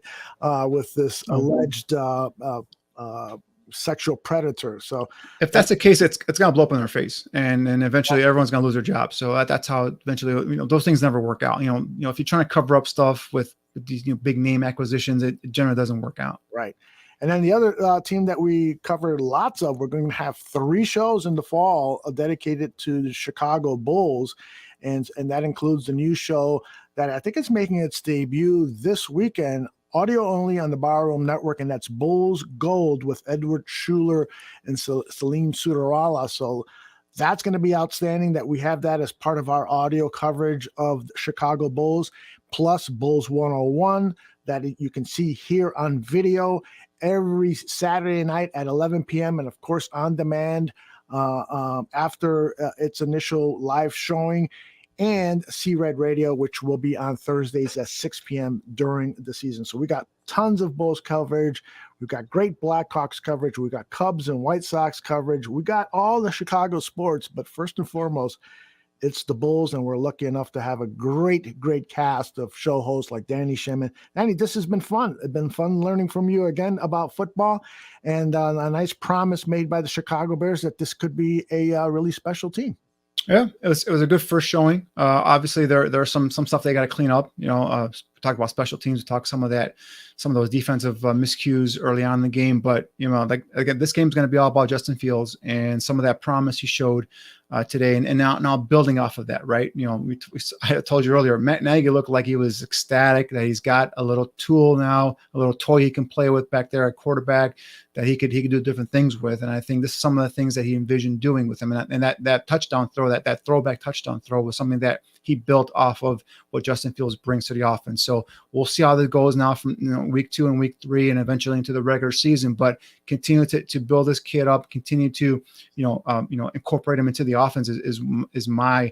with this alleged sexual predator. So if that's the case, it's going to blow up in their face, and eventually everyone's going to lose their job. So that's how eventually, those things never work out. If you're trying to cover up stuff with these big name acquisitions, it generally doesn't work out. Right. And then the other team that we covered lots of, we're going to have 3 shows in the fall dedicated to the Chicago Bulls. And that includes the new show that I think is making its debut this weekend, audio only on the Barroom Network, and that's Bulls Gold with Edward Schuler and Salim Sudarala. So that's going to be outstanding that we have that as part of our audio coverage of the Chicago Bulls, plus Bulls 101 that you can see here on video every Saturday night at 11 p.m. and, of course, on demand after its initial live showing, and C-Red Radio, which will be on Thursdays at 6 p.m. during the season. So we got tons of Bulls coverage. We've got great Blackhawks coverage. We got Cubs and White Sox coverage. We got all the Chicago sports, but first and foremost, it's the Bulls, and we're lucky enough to have a great, great cast of show hosts like Danny Shimon. Danny, this has been fun. It's been fun learning from you again about football, and a nice promise made by the Chicago Bears that this could be a really special team. Yeah, it was a good first showing. Obviously, there's some stuff they got to clean up. Talk about special teams. We talk some of those defensive miscues early on in the game. But like again, this game's going to be all about Justin Fields and some of that promise he showed today, and now building off of that, right? I told you earlier, Matt Nagy looked like he was ecstatic that he's got a little tool now, a little toy he can play with back there at quarterback that he could do different things with. And I think this is some of the things that he envisioned doing with him. And that touchdown throw, that throwback touchdown throw was something that he built off of what Justin Fields brings to the offense. So we'll see how this goes now from week 2 and week 3 and eventually into the regular season. But continue to build this kid up, continue to incorporate him into the offense is my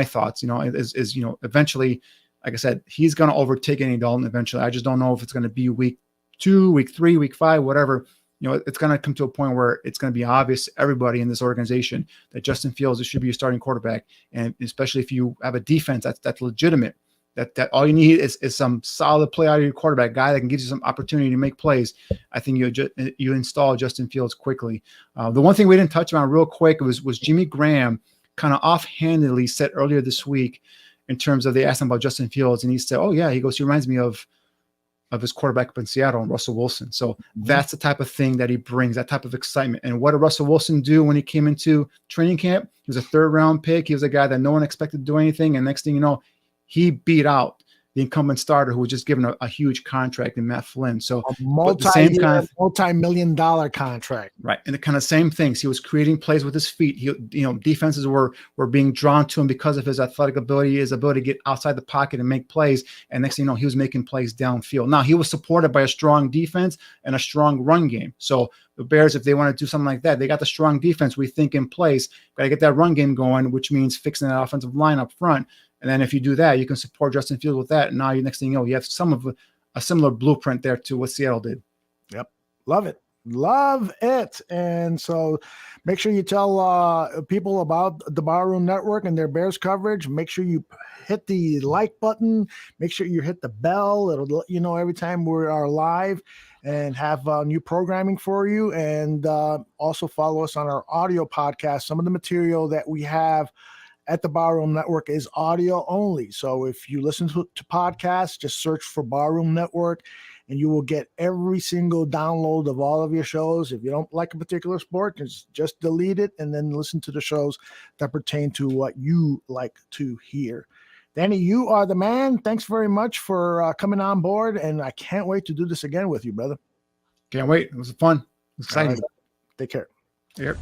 thoughts. Eventually, like I said, he's going to overtake Andy Dalton eventually. I just don't know if it's going to be week 2, week 3, week 5, whatever. It's going to come to a point where it's going to be obvious to everybody in this organization that Justin Fields should be your starting quarterback. And especially if you have a defense that's legitimate, that all you need is some solid play out of your quarterback, guy that can give you some opportunity to make plays. I think you install Justin Fields quickly. The one thing we didn't touch on real quick was Jimmy Graham kind of offhandedly said earlier this week in terms of they asked him about Justin Fields, and he said, "Oh yeah," he goes, "He reminds me of his quarterback up in Seattle, and Russell Wilson." So that's the type of thing that he brings, that type of excitement. And what did Russell Wilson do when he came into training camp? He was a 3rd-round pick. He was a guy that no one expected to do anything. And next thing you know, he beat out the incumbent starter who was just given a huge contract in Matt Flynn. So a multi-million-dollar contract. Right. And the kind of same things. He was creating plays with his feet. Defenses were being drawn to him because of his athletic ability, his ability to get outside the pocket and make plays. And next thing you know, he was making plays downfield. Now, he was supported by a strong defense and a strong run game. So the Bears, if they want to do something like that, they got the strong defense we think in place. Got to get that run game going, which means fixing that offensive line up front. And then if you do that, you can support Justin Fields with that. And now next thing you know, you have some of a similar blueprint there to what Seattle did. Yep. Love it. Love it. And so make sure you tell people about the Barroom Network and their Bears coverage. Make sure you hit the like button. Make sure you hit the bell. It'll let you know every time we are live and have new programming for you. And also follow us on our audio podcast. Some of the material that we have at the Barroom Network is audio only. So if you listen to podcasts, just search for Barroom Network and you will get every single download of all of your shows. If you don't like a particular sport, just delete it and then listen to the shows that pertain to what you like to hear. Danny, you are the man. Thanks very much for coming on board, and I can't wait to do this again with you, brother. Can't wait. It was fun. It was exciting. Right. Take care. Yep.